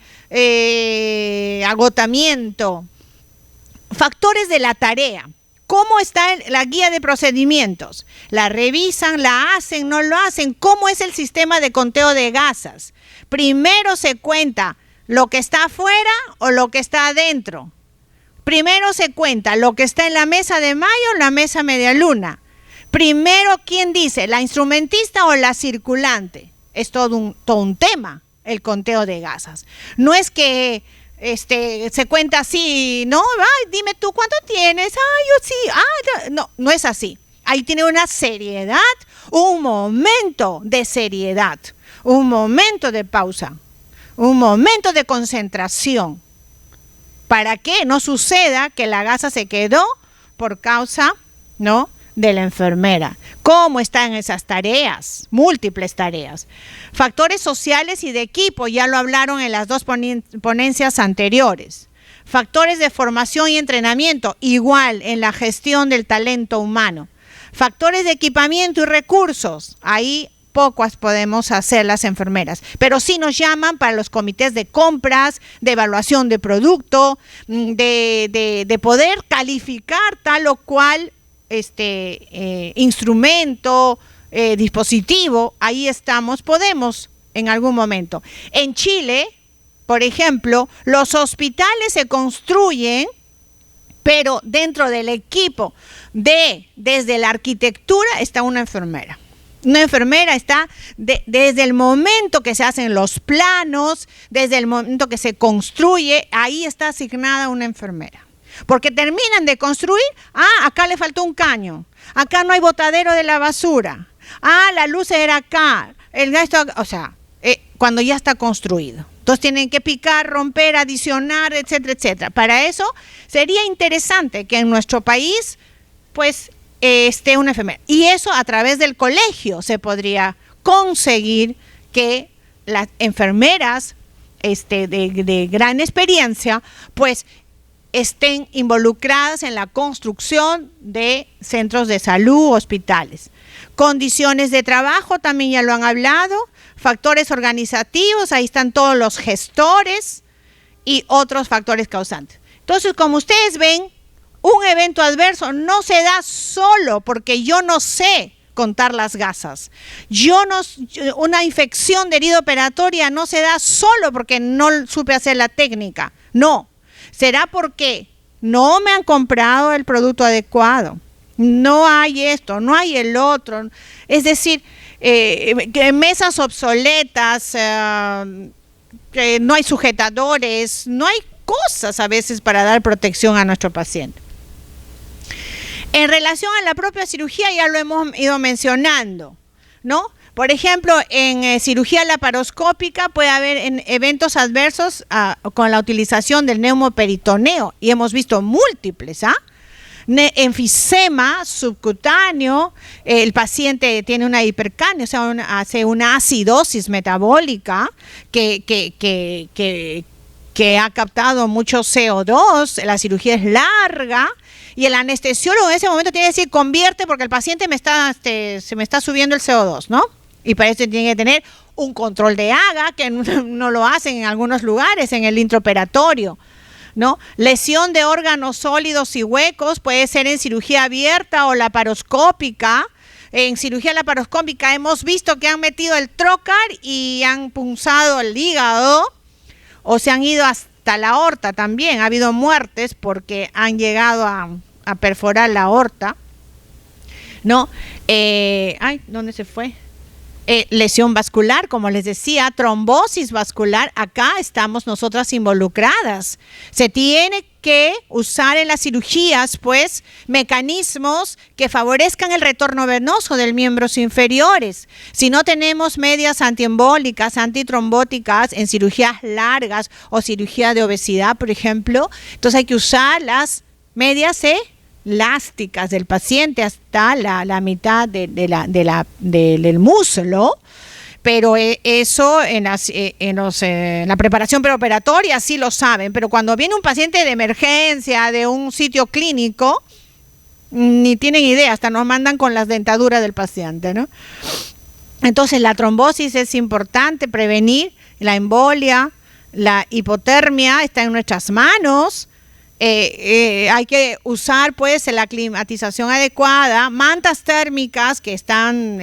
agotamiento. Factores de la tarea. ¿Cómo está la guía de procedimientos? ¿La revisan, la hacen, no lo hacen? ¿Cómo es el sistema de conteo de gasas? Primero se cuenta lo que está afuera o lo que está adentro. Primero se cuenta lo que está en la mesa de mayo o la mesa media luna. Primero, ¿quién dice? ¿La instrumentista o la circulante? Es todo un tema el conteo de gasas. No es que se cuenta así, ¿no? Ay, dime tú cuánto tienes. Yo sí. No es así. Ahí tiene una seriedad, un momento de seriedad, un momento de pausa, un momento de concentración. ¿Para qué no suceda que la gasa se quedó por causa, ¿no?, de la enfermera? ¿Cómo están esas tareas? Múltiples tareas. Factores sociales y de equipo, ya lo hablaron en las dos ponencias anteriores. Factores de formación y entrenamiento, igual en la gestión del talento humano. Factores de equipamiento y recursos, ahí pocas podemos hacer las enfermeras, pero sí nos llaman para los comités de compras, de evaluación de producto, de poder calificar tal o cual instrumento, dispositivo. Ahí estamos, podemos en algún momento. En Chile, por ejemplo, los hospitales se construyen Pero dentro del equipo desde la arquitectura está una enfermera. Una enfermera está desde el momento que se hacen los planos, desde el momento que se construye, ahí está asignada una enfermera. Porque terminan de construir, acá le faltó un caño, acá no hay botadero de la basura, la luz era acá, el gasto, cuando ya está construido. Entonces tienen que picar, romper, adicionar, etcétera, etcétera. Para eso sería interesante que en nuestro país, pues, esté una enfermera. Y eso a través del colegio se podría conseguir que las enfermeras de gran experiencia, pues, estén involucradas en la construcción de centros de salud, hospitales. Condiciones de trabajo, también ya lo han hablado. Factores organizativos, ahí están todos los gestores y otros factores causantes. Entonces, como ustedes ven, un evento adverso no se da solo porque yo no sé contar las gasas. Una infección de herida operatoria no se da solo porque no supe hacer la técnica. No, será porque no me han comprado el producto adecuado. No hay esto, no hay el otro. Es decir, mesas obsoletas, no hay sujetadores, no hay cosas a veces para dar protección a nuestro paciente. En relación a la propia cirugía ya lo hemos ido mencionando, ¿no? Por ejemplo, en cirugía laparoscópica puede haber eventos adversos con la utilización del neumoperitoneo y hemos visto múltiples, enfisema subcutáneo, el paciente tiene una hipercania, o sea, hace una acidosis metabólica que ha captado mucho CO2, la cirugía es larga y el anestesiólogo en ese momento tiene que decir convierte porque el paciente se me está subiendo el CO2, ¿no? Y para eso tiene que tener un control de AGA, que no lo hacen en algunos lugares, en el intraoperatorio, ¿no? Lesión de órganos sólidos y huecos puede ser en cirugía abierta o laparoscópica. En cirugía laparoscópica hemos visto que han metido el trocar y han punzado el hígado o se han ido hasta la aorta también. Ha habido muertes porque han llegado a perforar la aorta, ¿no? ¿Dónde se fue? Lesión vascular, como les decía, trombosis vascular, acá estamos nosotras involucradas. Se tiene que usar en las cirugías, pues, mecanismos que favorezcan el retorno venoso de miembros inferiores. Si no tenemos medias antiembólicas, antitrombóticas en cirugías largas o cirugía de obesidad, por ejemplo, entonces hay que usar las medias elásticas del paciente hasta la mitad del muslo, pero eso en la preparación preoperatoria sí lo saben, pero cuando viene un paciente de emergencia de un sitio clínico, ni tienen idea, hasta nos mandan con las dentaduras del paciente, ¿no? Entonces la trombosis es importante, prevenir la embolia, la hipotermia está en nuestras manos. Hay que usar pues la climatización adecuada, mantas térmicas que están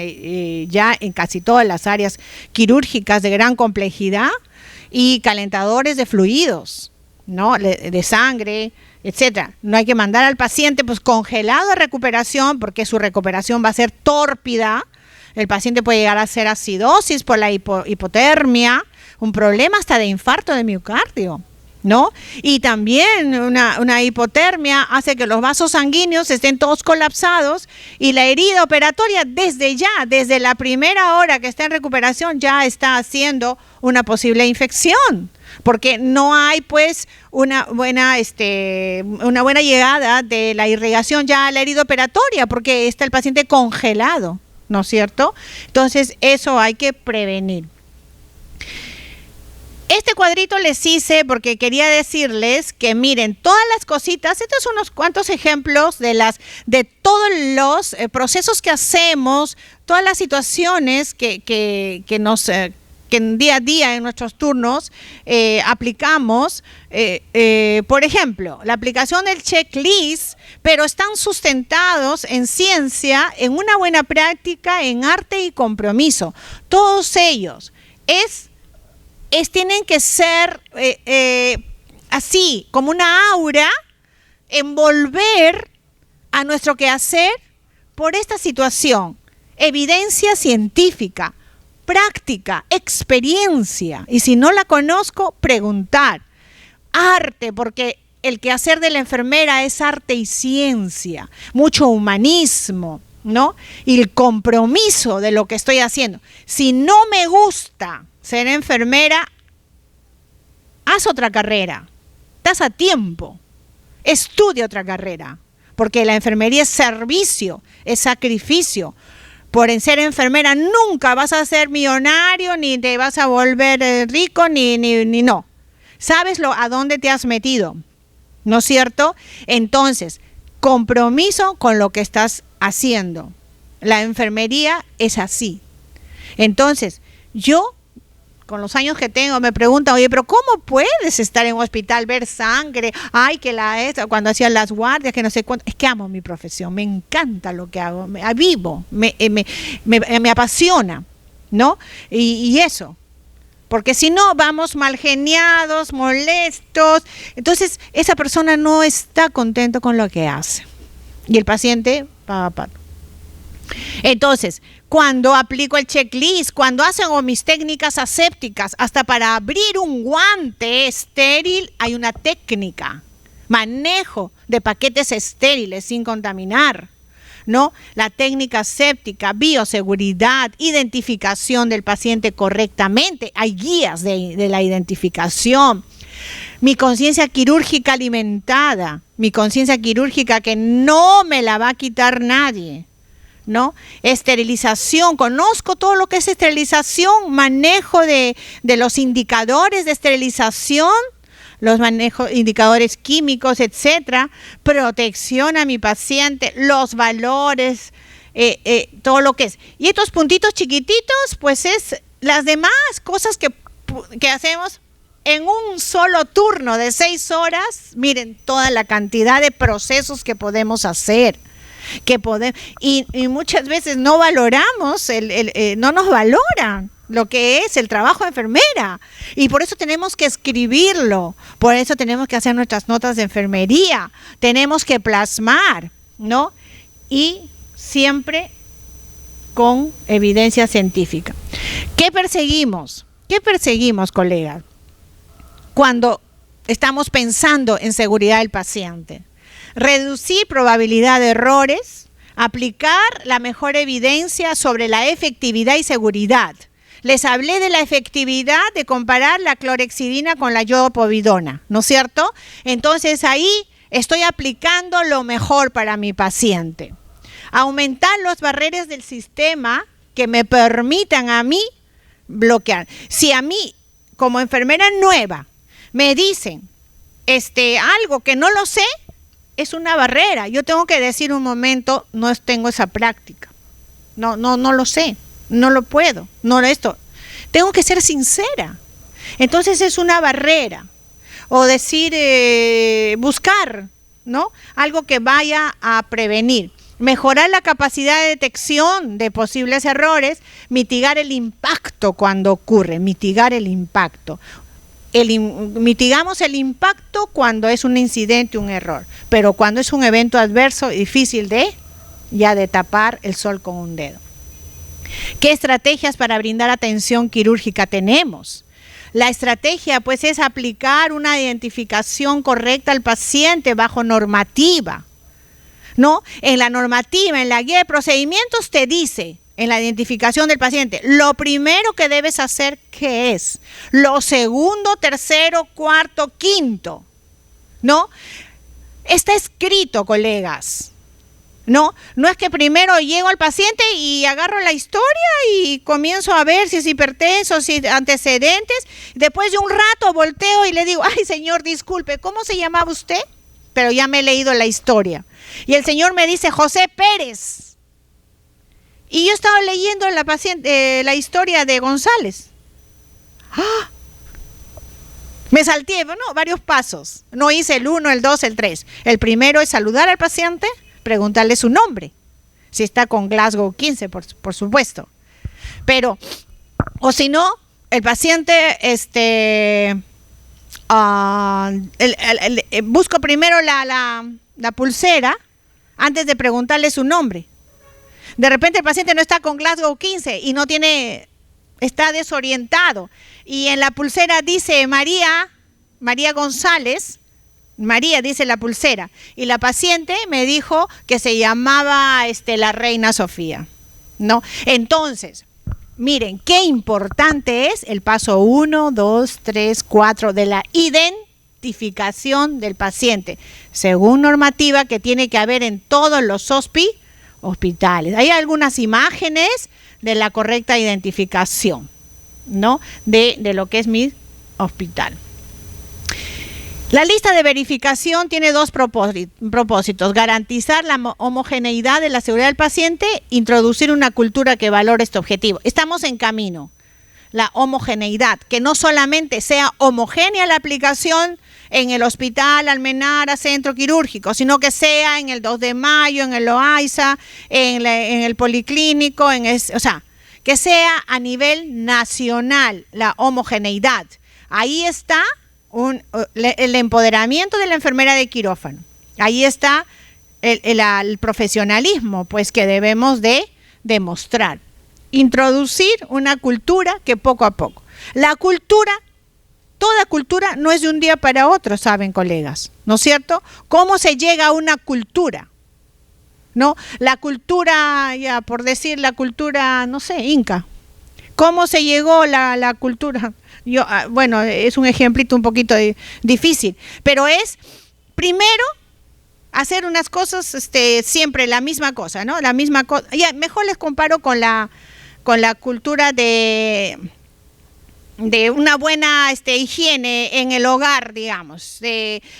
ya en casi todas las áreas quirúrgicas de gran complejidad y calentadores de fluidos, ¿no? De sangre, etcétera. No hay que mandar al paciente pues congelado a recuperación porque su recuperación va a ser tórpida. El paciente puede llegar a hacer acidosis por la hipotermia, un problema hasta de infarto de miocardio, ¿no? Y también una hipotermia hace que los vasos sanguíneos estén todos colapsados y la herida operatoria desde la primera hora que está en recuperación ya está haciendo una posible infección, porque no hay pues una buena llegada de la irrigación ya a la herida operatoria porque está el paciente congelado, ¿no es cierto? Entonces eso hay que prevenir. Este cuadrito les hice porque quería decirles que miren, todas las cositas, estos son unos cuantos ejemplos de todos los procesos que hacemos, todas las situaciones que en día a día en nuestros turnos aplicamos. Por ejemplo, la aplicación del checklist, pero están sustentados en ciencia, en una buena práctica, en arte y compromiso. Todos ellos tienen que ser así, como una aura envolver a nuestro quehacer por esta situación. Evidencia científica, práctica, experiencia. Y si no la conozco, preguntar. Arte, porque el quehacer de la enfermera es arte y ciencia. Mucho humanismo, ¿no? Y el compromiso de lo que estoy haciendo. Si no me gusta ser enfermera, haz otra carrera. Estás a tiempo. Estudia otra carrera. Porque la enfermería es servicio, es sacrificio. Por ser enfermera nunca vas a ser millonario, ni te vas a volver rico, ni no. Sabes a dónde te has metido, ¿no es cierto? Entonces, compromiso con lo que estás haciendo. La enfermería es así. Entonces, yo, con los años que tengo, me preguntan, oye, pero ¿cómo puedes estar en un hospital, ver sangre? Ay, cuando hacía las guardias, que no sé cuánto. Es que amo mi profesión, me encanta lo que hago, vivo, me apasiona, ¿no? Y eso. Porque si no, vamos mal geniados, molestos. Entonces, esa persona no está contento con lo que hace. Y el paciente paga pato. Entonces, cuando aplico el checklist, cuando hago mis técnicas asépticas, hasta para abrir un guante estéril, hay una técnica. Manejo de paquetes estériles sin contaminar, ¿no? La técnica aséptica, bioseguridad, identificación del paciente correctamente. Hay guías de la identificación. Mi conciencia quirúrgica alimentada, mi conciencia quirúrgica que no me la va a quitar nadie, ¿no? Esterilización, conozco todo lo que es esterilización, manejo de los indicadores de esterilización, los manejos, indicadores químicos, etcétera, protección a mi paciente, los valores, todo lo que es. Y estos puntitos chiquititos, pues es las demás cosas que hacemos en un solo turno de 6 horas. Miren toda la cantidad de procesos que podemos hacer. Y muchas veces no valoramos, no nos valoran lo que es el trabajo de enfermera, y por eso tenemos que escribirlo, por eso tenemos que hacer nuestras notas de enfermería, tenemos que plasmar, ¿no? Y siempre con evidencia científica. ¿Qué perseguimos? ¿Qué perseguimos, colegas? Cuando estamos pensando en seguridad del paciente. Reducir probabilidad de errores, aplicar la mejor evidencia sobre la efectividad y seguridad. Les hablé de la efectividad de comparar la clorhexidina con la iodopovidona, ¿no es cierto? Entonces ahí estoy aplicando lo mejor para mi paciente. Aumentar las barreras del sistema que me permitan a mí bloquear. Si a mí, como enfermera nueva, me dicen algo que no lo sé, es una barrera. Yo tengo que decir un momento, no tengo esa práctica. No lo sé, no lo puedo, tengo que ser sincera. Entonces es una barrera. O decir, buscar, ¿no? Algo que vaya a prevenir. Mejorar la capacidad de detección de posibles errores, mitigar el impacto cuando ocurre, mitigar el impacto. Mitigamos el impacto cuando es un incidente, un error, pero cuando es un evento adverso, difícil de tapar el sol con un dedo. ¿Qué estrategias para brindar atención quirúrgica tenemos? La estrategia, pues, es aplicar una identificación correcta al paciente bajo normativa, ¿no? En la normativa, en la guía de procedimientos te dice, en la identificación del paciente, lo primero que debes hacer, ¿qué es? Lo segundo, tercero, cuarto, quinto, ¿no? Está escrito, colegas, ¿no? No es que primero llego al paciente y agarro la historia y comienzo a ver si es hipertenso, si antecedentes. Después de un rato volteo y le digo, ay, señor, disculpe, ¿cómo se llamaba usted? Pero ya me he leído la historia. Y el señor me dice, José Pérez. Y yo estaba leyendo la historia de González. ¡Ah! Me salté, varios pasos. No hice el 1, el 2, el 3. El primero es saludar al paciente, preguntarle su nombre. Si está con Glasgow 15, por supuesto. Pero, o si no, el paciente busco primero la pulsera antes de preguntarle su nombre. De repente el paciente no está con Glasgow 15 y no tiene, está desorientado. Y en la pulsera dice María González, María dice la pulsera. Y la paciente me dijo que se llamaba la Reina Sofía, ¿no? Entonces, miren, qué importante es el paso 1, 2, 3, 4 de la identificación del paciente, según normativa que tiene que haber en todos los hospitales. Hay algunas imágenes de la correcta identificación, ¿no? De lo que es mi hospital. La lista de verificación tiene dos propósitos: garantizar la homogeneidad de la seguridad del paciente, introducir una cultura que valore este objetivo. Estamos en camino. La homogeneidad, que no solamente sea homogénea la aplicación en el hospital Almenara Centro Quirúrgico, sino que sea en el 2 de Mayo, en el Loaiza, en el Policlínico, o sea, que sea a nivel nacional la homogeneidad. Ahí está el empoderamiento de la enfermera de quirófano. Ahí está el profesionalismo, pues, que debemos de demostrar. Introducir una cultura que poco a poco. La cultura, toda cultura no es de un día para otro, saben, colegas, ¿no es cierto? ¿Cómo se llega a una cultura? ¿No? La cultura, ya por decir la cultura, no sé, inca. ¿Cómo se llegó la cultura? Bueno, es un ejemplito un poquito difícil, pero es primero hacer unas cosas, siempre la misma cosa, ¿no? La misma cosa. Ya, mejor les comparo con la cultura de una buena higiene en el hogar, digamos.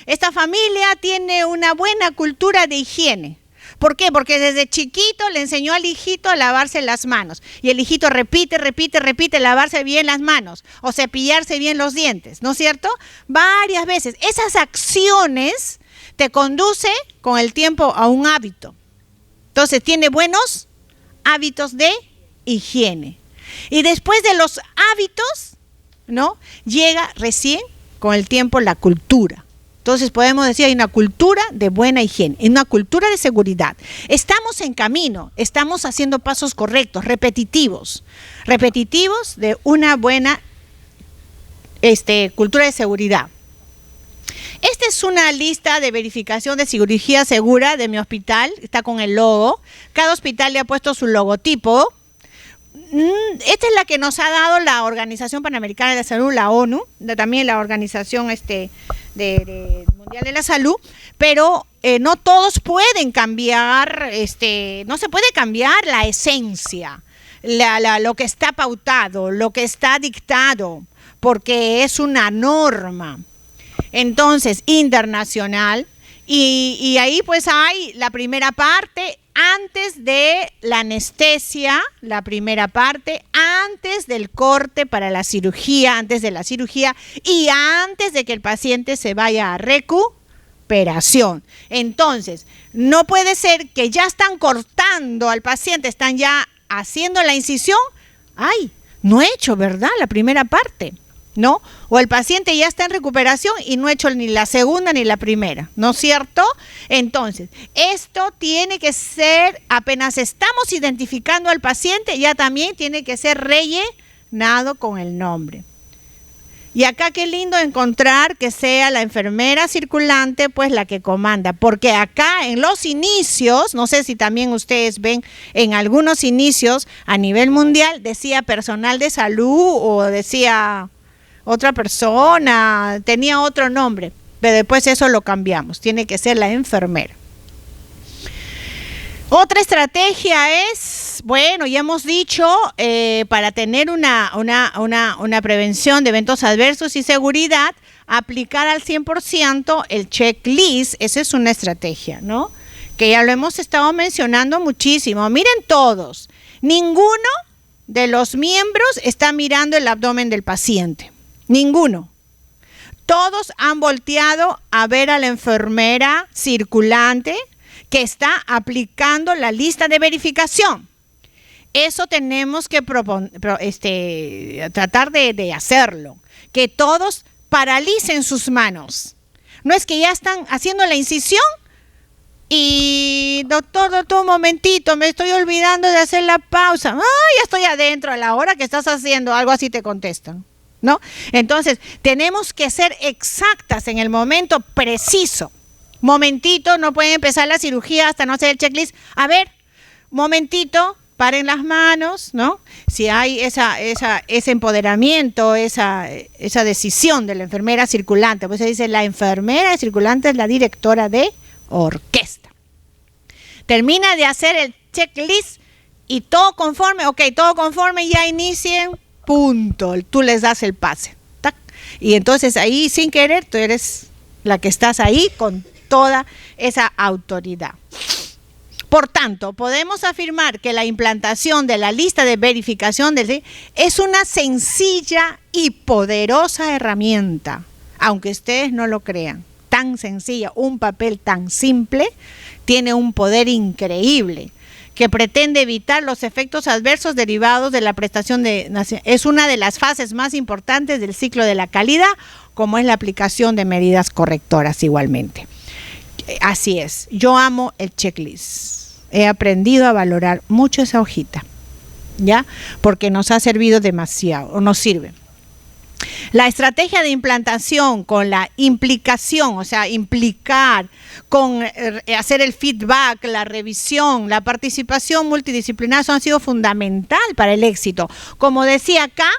Esta familia tiene una buena cultura de higiene. ¿Por qué? Porque desde chiquito le enseñó al hijito a lavarse las manos. Y el hijito repite, lavarse bien las manos o cepillarse bien los dientes, ¿no es cierto? Varias veces. Esas acciones te conduce con el tiempo a un hábito. Entonces tiene buenos hábitos de higiene. Y después de los hábitos, ¿no? Llega recién con el tiempo la cultura. Entonces podemos decir, hay una cultura de buena higiene, una cultura de seguridad. Estamos en camino, estamos haciendo pasos correctos, repetitivos de una buena cultura de seguridad. Esta es una lista de verificación de cirugía segura de mi hospital, está con el logo. Cada hospital le ha puesto su logotipo. Esta es la que nos ha dado la Organización Panamericana de la Salud, la ONU, también la Organización Mundial de la Salud, pero no todos pueden cambiar, no se puede cambiar la esencia, lo que está pautado, lo que está dictado, porque es una norma, entonces, internacional, y ahí pues hay la primera parte, antes de la anestesia, la primera parte, antes del corte para la cirugía, antes de la cirugía y antes de que el paciente se vaya a recuperación. Entonces, no puede ser que ya están cortando al paciente, están ya haciendo la incisión. ¡Ay! No he hecho, ¿verdad? La primera parte, ¿no? O el paciente ya está en recuperación y no ha hecho ni la segunda ni la primera, ¿no es cierto? Entonces, esto tiene que ser, apenas estamos identificando al paciente, ya también tiene que ser rellenado con el nombre. Y acá qué lindo encontrar que sea la enfermera circulante, pues la que comanda, porque acá en los inicios, no sé si también ustedes ven en algunos inicios a nivel mundial, decía personal de salud o decía otra persona, tenía otro nombre, pero después eso lo cambiamos, tiene que ser la enfermera. Otra estrategia es, bueno, ya hemos dicho, para tener una prevención de eventos adversos y seguridad, aplicar al 100% el checklist, esa es una estrategia, ¿no? Que ya lo hemos estado mencionando muchísimo. Miren todos, ninguno de los miembros está mirando el abdomen del paciente. Ninguno. Todos han volteado a ver a la enfermera circulante que está aplicando la lista de verificación. Eso tenemos que tratar de hacerlo. Que todos paralicen sus manos. No es que ya están haciendo la incisión y doctor, un momentito, me estoy olvidando de hacer la pausa. Ya estoy adentro, a la hora que estás haciendo, algo así te contestan, ¿no? Entonces, tenemos que ser exactas en el momento preciso. Momentito, no pueden empezar la cirugía hasta no hacer el checklist. A ver, momentito, paren las manos, ¿no? Si hay ese empoderamiento, esa decisión de la enfermera circulante, pues se dice la enfermera circulante es la directora de orquesta. Termina de hacer el checklist y todo conforme, todo conforme, ya inicien, punto, tú les das el pase. ¡Tac! Y entonces ahí sin querer tú eres la que estás ahí con toda esa autoridad. Por tanto, podemos afirmar que la implantación de la lista de verificación es una sencilla y poderosa herramienta, aunque ustedes no lo crean. Tan sencilla, un papel tan simple, tiene un poder increíble que pretende evitar los efectos adversos derivados de la prestación de... Es una de las fases más importantes del ciclo de la calidad, como es la aplicación de medidas correctoras igualmente. Así es, yo amo el checklist. He aprendido a valorar mucho esa hojita, ¿ya? Porque nos ha servido demasiado, o nos sirve. La estrategia de implantación con la implicación, o sea, implicar, con hacer el feedback, la revisión, la participación multidisciplinar, eso han sido fundamental para el éxito. Como decía acá,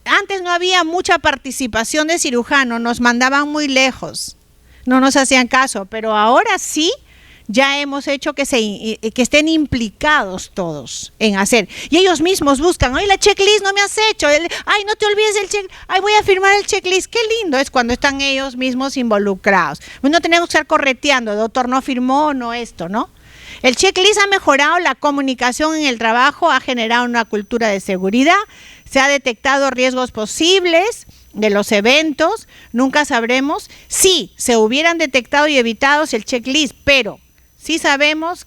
antes no había mucha participación de cirujanos, nos mandaban muy lejos, no nos hacían caso, pero ahora sí, ya hemos hecho que estén implicados todos en hacer. Y ellos mismos buscan, la checklist no me has hecho, no te olvides del checklist, voy a firmar el checklist. Qué lindo es cuando están ellos mismos involucrados. No tenemos que estar correteando, doctor, no firmó, no esto, ¿no? El checklist ha mejorado la comunicación en el trabajo, ha generado una cultura de seguridad, se ha detectado riesgos posibles de los eventos, nunca sabremos si se hubieran detectado y evitado el checklist, pero sí sabemos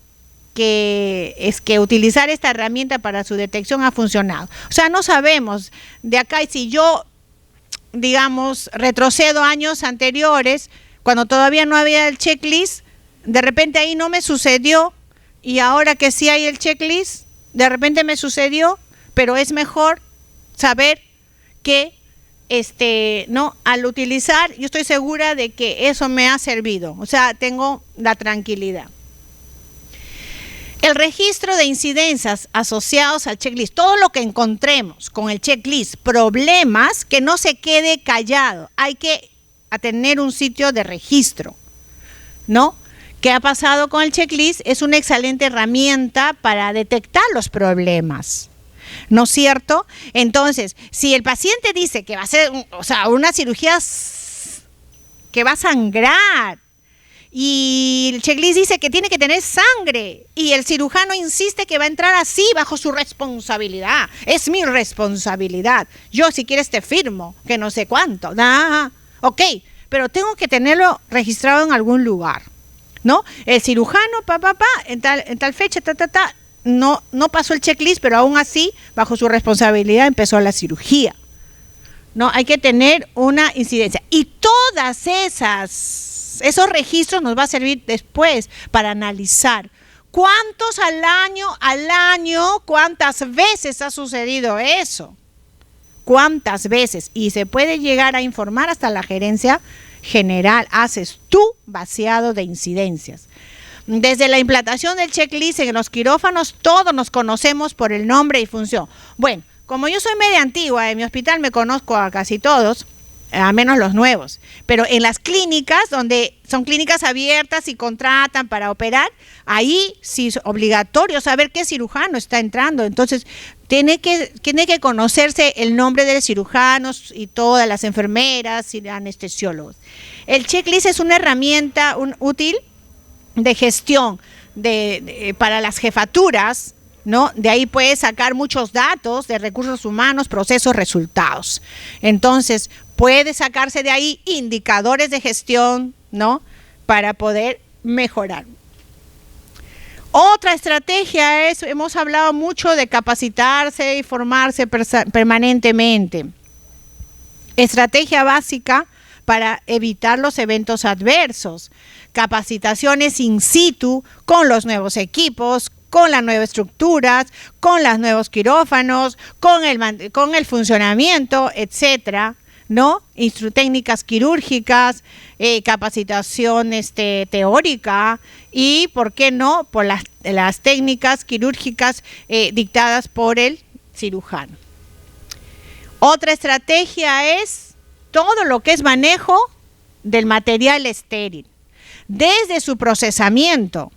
que utilizar esta herramienta para su detección ha funcionado. O sea, no sabemos de acá, y si yo, digamos, retrocedo años anteriores, cuando todavía no había el checklist, de repente ahí no me sucedió, y ahora que sí hay el checklist, de repente me sucedió, pero es mejor saber que al utilizar, yo estoy segura de que eso me ha servido, o sea, tengo la tranquilidad. El registro de incidencias asociados al checklist, todo lo que encontremos con el checklist, problemas, que no se quede callado, hay que tener un sitio de registro, ¿no? ¿Qué ha pasado con el checklist? Es una excelente herramienta para detectar los problemas, ¿no es cierto? Entonces, si el paciente dice que va a hacer, una cirugía que va a sangrar, y el checklist dice que tiene que tener sangre, y el cirujano insiste que va a entrar así bajo su responsabilidad, es mi responsabilidad, yo si quieres te firmo, que no sé cuánto, ok, pero tengo que tenerlo registrado en algún lugar, ¿no? El cirujano, en tal fecha, no pasó el checklist, pero aún así, bajo su responsabilidad, empezó la cirugía, ¿no? Hay que tener una incidencia. Y todas esos registros nos va a servir después para analizar cuántos al año, cuántas veces ha sucedido eso, cuántas veces. Y se puede llegar a informar hasta la gerencia general. Haces tu vaciado de incidencias. Desde la implantación del checklist en los quirófanos, todos nos conocemos por el nombre y función. Bueno, como yo soy media antigua, en mi hospital me conozco a casi todos, a menos los nuevos, pero en las clínicas, donde son clínicas abiertas y contratan para operar, ahí sí es obligatorio saber qué cirujano está entrando. Entonces, tiene que conocerse el nombre de los cirujanos y todas las enfermeras y anestesiólogos. El checklist es una herramienta útil de gestión para las jefaturas, ¿no? De ahí puedes sacar muchos datos de recursos humanos, procesos, resultados. Entonces, puede sacarse de ahí indicadores de gestión, ¿no? Para poder mejorar. Otra estrategia hemos hablado mucho de capacitarse y formarse permanentemente. Estrategia básica para evitar los eventos adversos. Capacitaciones in situ con los nuevos equipos, con las nuevas estructuras, con los nuevos quirófanos, con el funcionamiento, etcétera, ¿no? Técnicas quirúrgicas, capacitación teórica y, ¿por qué no?, por las técnicas quirúrgicas dictadas por el cirujano. Otra estrategia es todo lo que es manejo del material estéril, desde su procesamiento,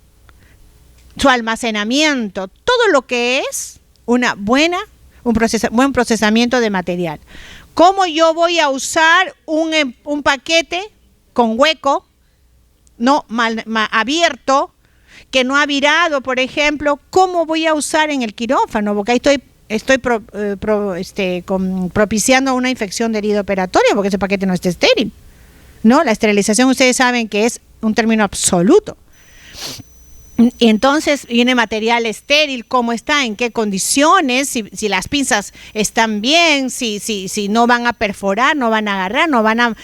su almacenamiento, todo lo que es un buen procesamiento de material. ¿Cómo yo voy a usar un paquete con hueco, no abierto, que no ha virado, por ejemplo? ¿Cómo voy a usar en el quirófano? Porque ahí estoy propiciando una infección de herida operatoria porque ese paquete no está estéril, ¿no? La esterilización, ustedes saben que es un término absoluto. Y entonces viene material estéril, cómo está, en qué condiciones, si las pinzas están bien, si no van a perforar, no van a agarrar, no van a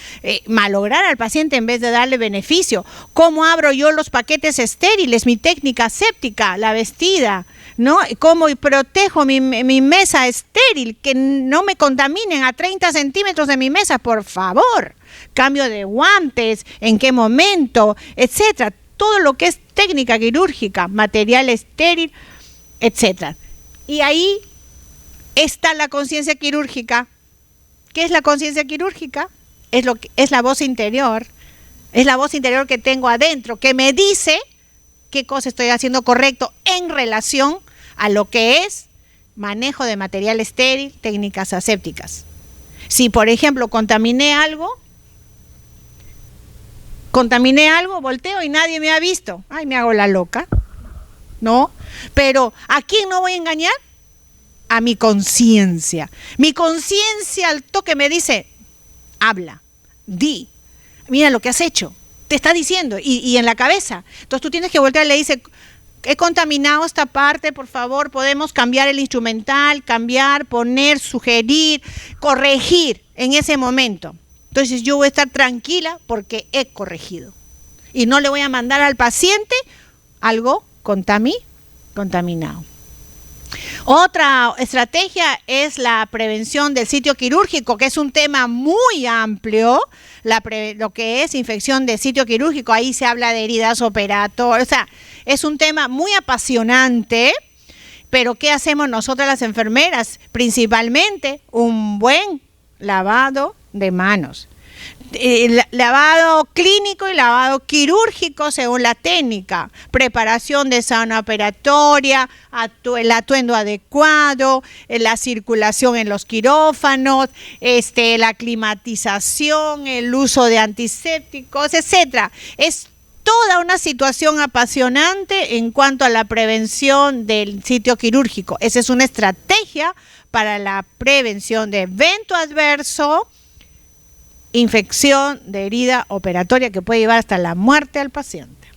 malograr al paciente en vez de darle beneficio. ¿Cómo abro yo los paquetes estériles? Mi técnica aséptica, la vestida, ¿no? ¿Cómo protejo mi mesa estéril? Que no me contaminen a 30 centímetros de mi mesa, por favor. Cambio de guantes, en qué momento, etcétera. Todo lo que es técnica quirúrgica, material estéril, etcétera. Y ahí está la conciencia quirúrgica. ¿Qué es la conciencia quirúrgica? Es la voz interior. Es la voz interior que tengo adentro, que me dice qué cosa estoy haciendo correcto en relación a lo que es manejo de material estéril, técnicas asépticas. Si, por ejemplo, contaminé algo, volteo y nadie me ha visto. Ay, me hago la loca, ¿no? Pero ¿a quién no voy a engañar? A mi conciencia. Mi conciencia al toque me dice, habla, di, mira lo que has hecho, te está diciendo, y en la cabeza. Entonces tú tienes que voltear y le dices, he contaminado esta parte, por favor, podemos cambiar el instrumental, poner, sugerir, corregir en ese momento. Entonces yo voy a estar tranquila porque he corregido. Y no le voy a mandar al paciente algo contaminado. Otra estrategia es la prevención del sitio quirúrgico, que es un tema muy amplio, lo que es infección de sitio quirúrgico. Ahí se habla de heridas operatorias, o sea, es un tema muy apasionante, pero ¿qué hacemos nosotras las enfermeras? Principalmente un buen lavado de manos. Lavado clínico y lavado quirúrgico según la técnica, preparación de zona operatoria, el atuendo adecuado, la circulación en los quirófanos, la climatización, el uso de antisépticos, etcétera. Es toda una situación apasionante en cuanto a la prevención del sitio quirúrgico. Esa es una estrategia para la prevención de evento adverso, infección de herida operatoria que puede llevar hasta la muerte al paciente.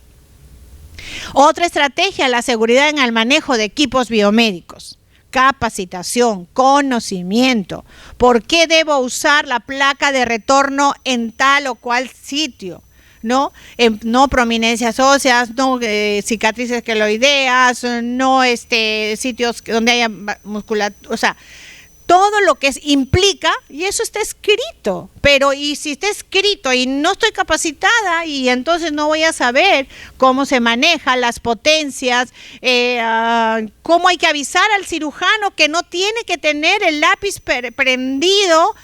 Otra estrategia, la seguridad en el manejo de equipos biomédicos. Capacitación, conocimiento. ¿Por qué debo usar la placa de retorno en tal o cual sitio? No prominencias óseas, no cicatrices queloideas, no sitios donde haya musculatura, o sea, todo lo que implica, y eso está escrito, pero y si está escrito y no estoy capacitada, y entonces no voy a saber cómo se maneja las potencias, cómo hay que avisar al cirujano que no tiene que tener el lápiz prendido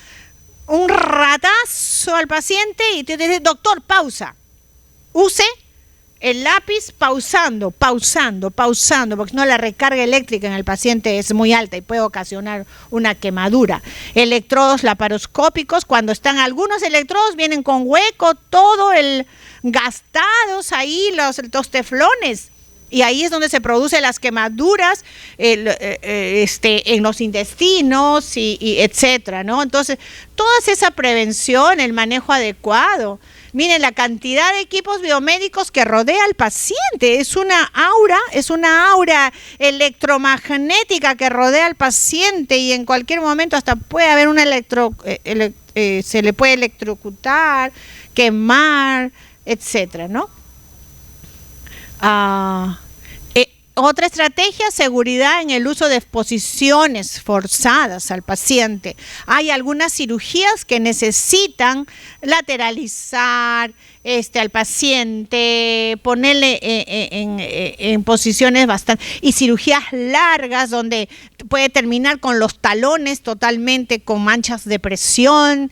un ratazo al paciente y te dice, doctor, pausa, use el lápiz pausando, porque no, la recarga eléctrica en el paciente es muy alta y puede ocasionar una quemadura. Electrodos laparoscópicos, cuando están algunos electrodos vienen con hueco, todo gastados ahí los teflones. Y ahí es donde se producen las quemaduras en los intestinos y etcétera, ¿no? Entonces, toda esa prevención, el manejo adecuado. Miren la cantidad de equipos biomédicos que rodea al paciente. Es una aura electromagnética que rodea al paciente y en cualquier momento hasta puede haber una se le puede electrocutar, quemar, etcétera, ¿no? Otra estrategia, seguridad en el uso de exposiciones forzadas al paciente. Hay algunas cirugías que necesitan lateralizar al paciente, ponerle en posiciones bastante, y cirugías largas donde puede terminar con los talones totalmente con manchas de presión,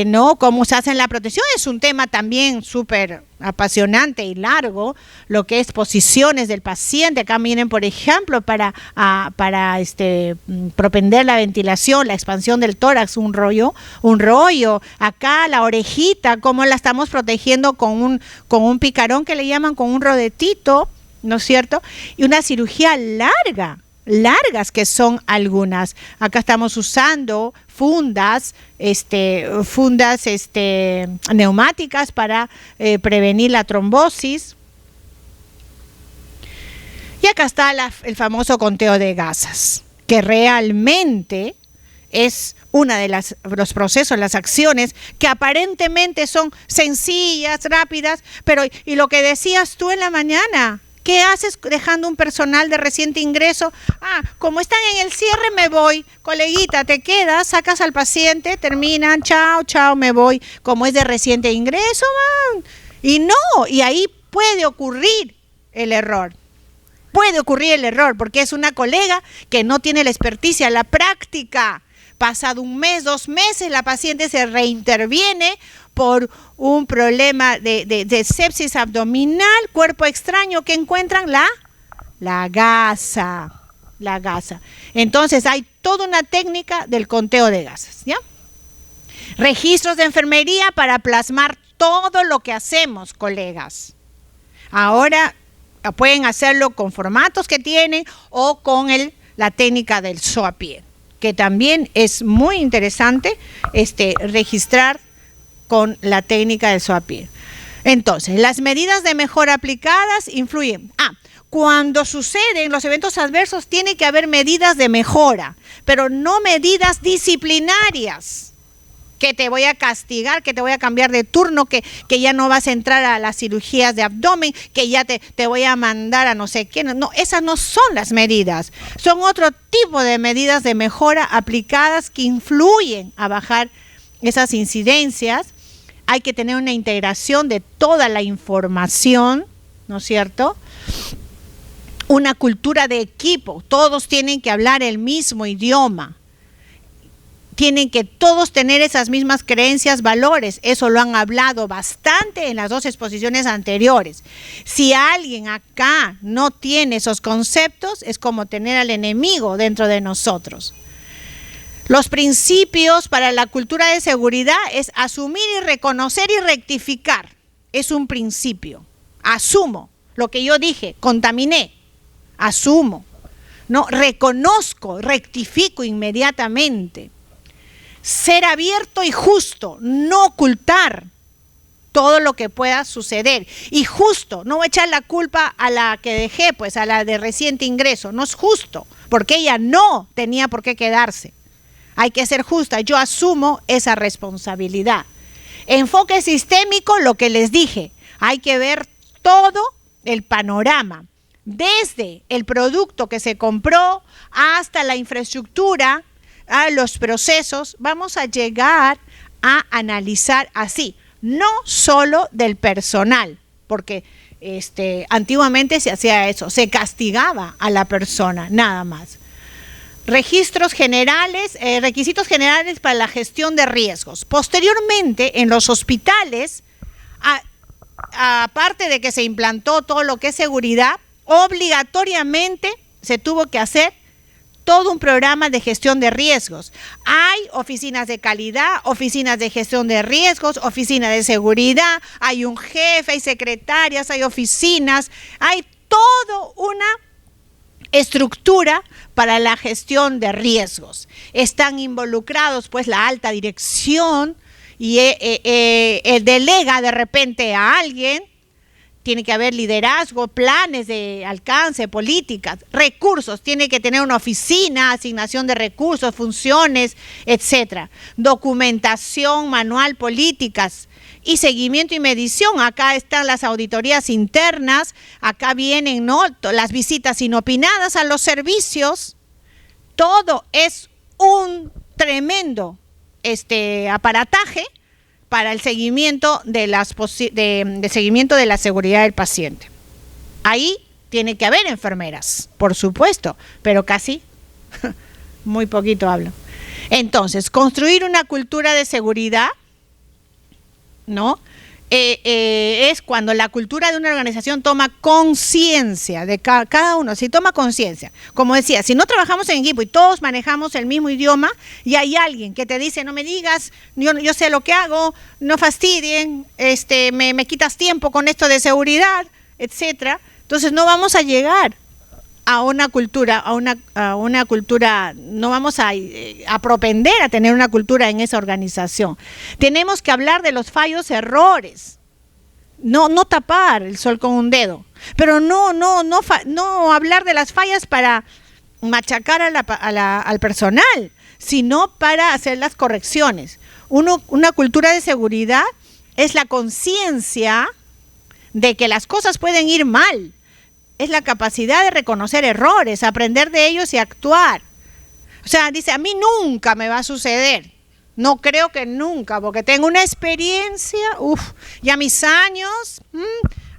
¿no? Cómo se hace en la protección es un tema también súper apasionante y largo, lo que es posiciones del paciente. Acá miren, por ejemplo, para propender la ventilación, la expansión del tórax, un rollo, acá la orejita, cómo la estamos protegiendo con un picarón que le llaman, con un rodetito, ¿no es cierto? Y una cirugía largas que son algunas. Acá estamos usando fundas neumáticas para prevenir la trombosis. Y acá está el famoso conteo de gasas, que realmente es una de los procesos, las acciones que aparentemente son sencillas, rápidas, pero y lo que decías tú en la mañana, ¿qué haces dejando un personal de reciente ingreso? Como están en el cierre, me voy. Coleguita, te quedas, sacas al paciente, terminan, chao, me voy. Como es de reciente ingreso, man. Y ahí puede ocurrir el error. Porque es una colega que no tiene la experticia, la práctica. Pasado un mes, 2 meses, la paciente se reinterviene por un problema de sepsis abdominal, cuerpo extraño, que encuentran la gasa. Entonces hay toda una técnica del conteo de gasas, ¿ya? Registros de enfermería para plasmar todo lo que hacemos, colegas. Ahora pueden hacerlo con formatos que tienen o con la técnica del SOAPIED, que también es muy interesante registrar con la técnica del SOAPIED. Entonces, las medidas de mejora aplicadas influyen. Cuando suceden los eventos adversos tiene que haber medidas de mejora, pero no medidas disciplinarias, que te voy a castigar, que te voy a cambiar de turno, que ya no vas a entrar a las cirugías de abdomen, que ya te voy a mandar a no sé quién. No, esas no son las medidas. Son otro tipo de medidas de mejora aplicadas que influyen a bajar esas incidencias. Hay que tener una integración de toda la información, ¿no es cierto? Una cultura de equipo. Todos tienen que hablar el mismo idioma. Tienen que todos tener esas mismas creencias, valores. Eso lo han hablado bastante en las 2 exposiciones anteriores. Si alguien acá no tiene esos conceptos, es como tener al enemigo dentro de nosotros. Los principios para la cultura de seguridad es asumir y reconocer y rectificar. Es un principio. Asumo lo que yo dije, contaminé. Asumo. No, reconozco, rectifico inmediatamente. Ser abierto y justo, no ocultar todo lo que pueda suceder. Y justo, no echar la culpa a la que dejé, pues a la de reciente ingreso. No es justo, porque ella no tenía por qué quedarse. Hay que ser justa, yo asumo esa responsabilidad. Enfoque sistémico, lo que les dije, hay que ver todo el panorama, desde el producto que se compró hasta la infraestructura, a los procesos. Vamos a llegar a analizar así, no solo del personal, porque antiguamente se hacía eso, se castigaba a la persona, nada más. Requisitos generales para la gestión de riesgos. Posteriormente, en los hospitales, aparte de que se implantó todo lo que es seguridad, obligatoriamente se tuvo que hacer todo un programa de gestión de riesgos. Hay oficinas de calidad, oficinas de gestión de riesgos, oficina de seguridad, hay un jefe, hay secretarias, hay oficinas, hay toda una estructura para la gestión de riesgos. Están involucrados pues la alta dirección y delega de repente a alguien, tiene que haber liderazgo, planes de alcance, políticas, recursos, tiene que tener una oficina, asignación de recursos, funciones, etcétera. Documentación, manual, políticas y seguimiento y medición. Acá están las auditorías internas, acá vienen, ¿no?, las visitas inopinadas a los servicios. Todo es un tremendo aparataje para el seguimiento de seguimiento de la seguridad del paciente. Ahí tiene que haber enfermeras, por supuesto, pero casi muy poquito hablo. Entonces, construir una cultura de seguridad, ¿no? Es cuando la cultura de una organización toma conciencia de cada uno, si toma conciencia. Como decía, si no trabajamos en equipo y todos manejamos el mismo idioma y hay alguien que te dice, no me digas, yo sé lo que hago, no fastidien, me quitas tiempo con esto de seguridad, etcétera, entonces no vamos a llegar a una cultura, no vamos a propender a tener una cultura en esa organización. Tenemos que hablar de los fallos, errores, no tapar el sol con un dedo, pero no hablar de las fallas para machacar al personal, sino para hacer las correcciones. Una cultura de seguridad es la conciencia de que las cosas pueden ir mal. Es la capacidad de reconocer errores, aprender de ellos y actuar. O sea, dice, a mí nunca me va a suceder. No creo que nunca, porque tengo una experiencia, ya mis años,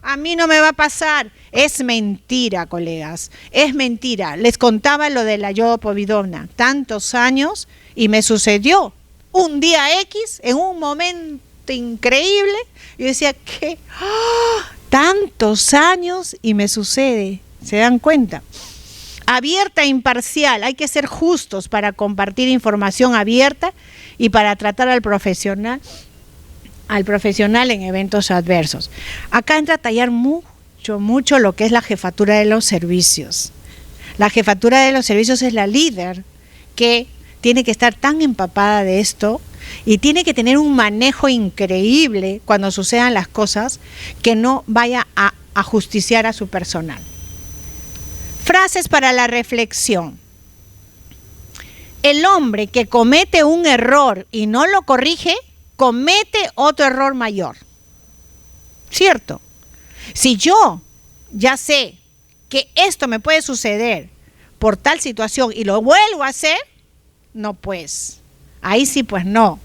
a mí no me va a pasar. Es mentira, colegas, es mentira. Les contaba lo de la yodopovidona, tantos años, y me sucedió un día X, en un momento increíble. Yo decía, ¿qué? Tantos años y me sucede, ¿se dan cuenta? Abierta e imparcial, hay que ser justos para compartir información abierta y para tratar al profesional en eventos adversos. Acá entra a tallar mucho lo que es la jefatura de los servicios. La jefatura de los servicios es la líder que tiene que estar tan empapada de esto y tiene que tener un manejo increíble cuando sucedan las cosas, que no vaya a ajusticiar a su personal. Frases para la reflexión. El hombre que comete un error y no lo corrige, comete otro error mayor. ¿Cierto? Si yo ya sé que esto me puede suceder por tal situación y lo vuelvo a hacer, no, pues ahí sí, pues no.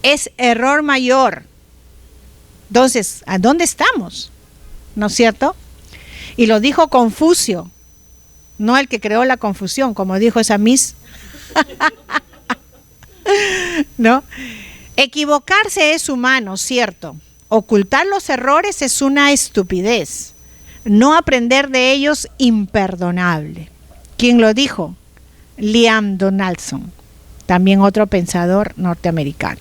Es error mayor. Entonces, ¿a dónde estamos? ¿No es cierto? Y lo dijo Confucio, no el que creó la confusión, como dijo esa Miss. ¿No? Equivocarse es humano, cierto. Ocultar los errores es una estupidez. No aprender de ellos, imperdonable. ¿Quién lo dijo? Liam Donaldson, también otro pensador norteamericano.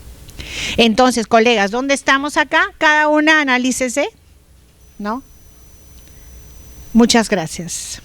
Entonces, colegas, ¿dónde estamos acá? Cada una analícese, ¿no? Muchas gracias.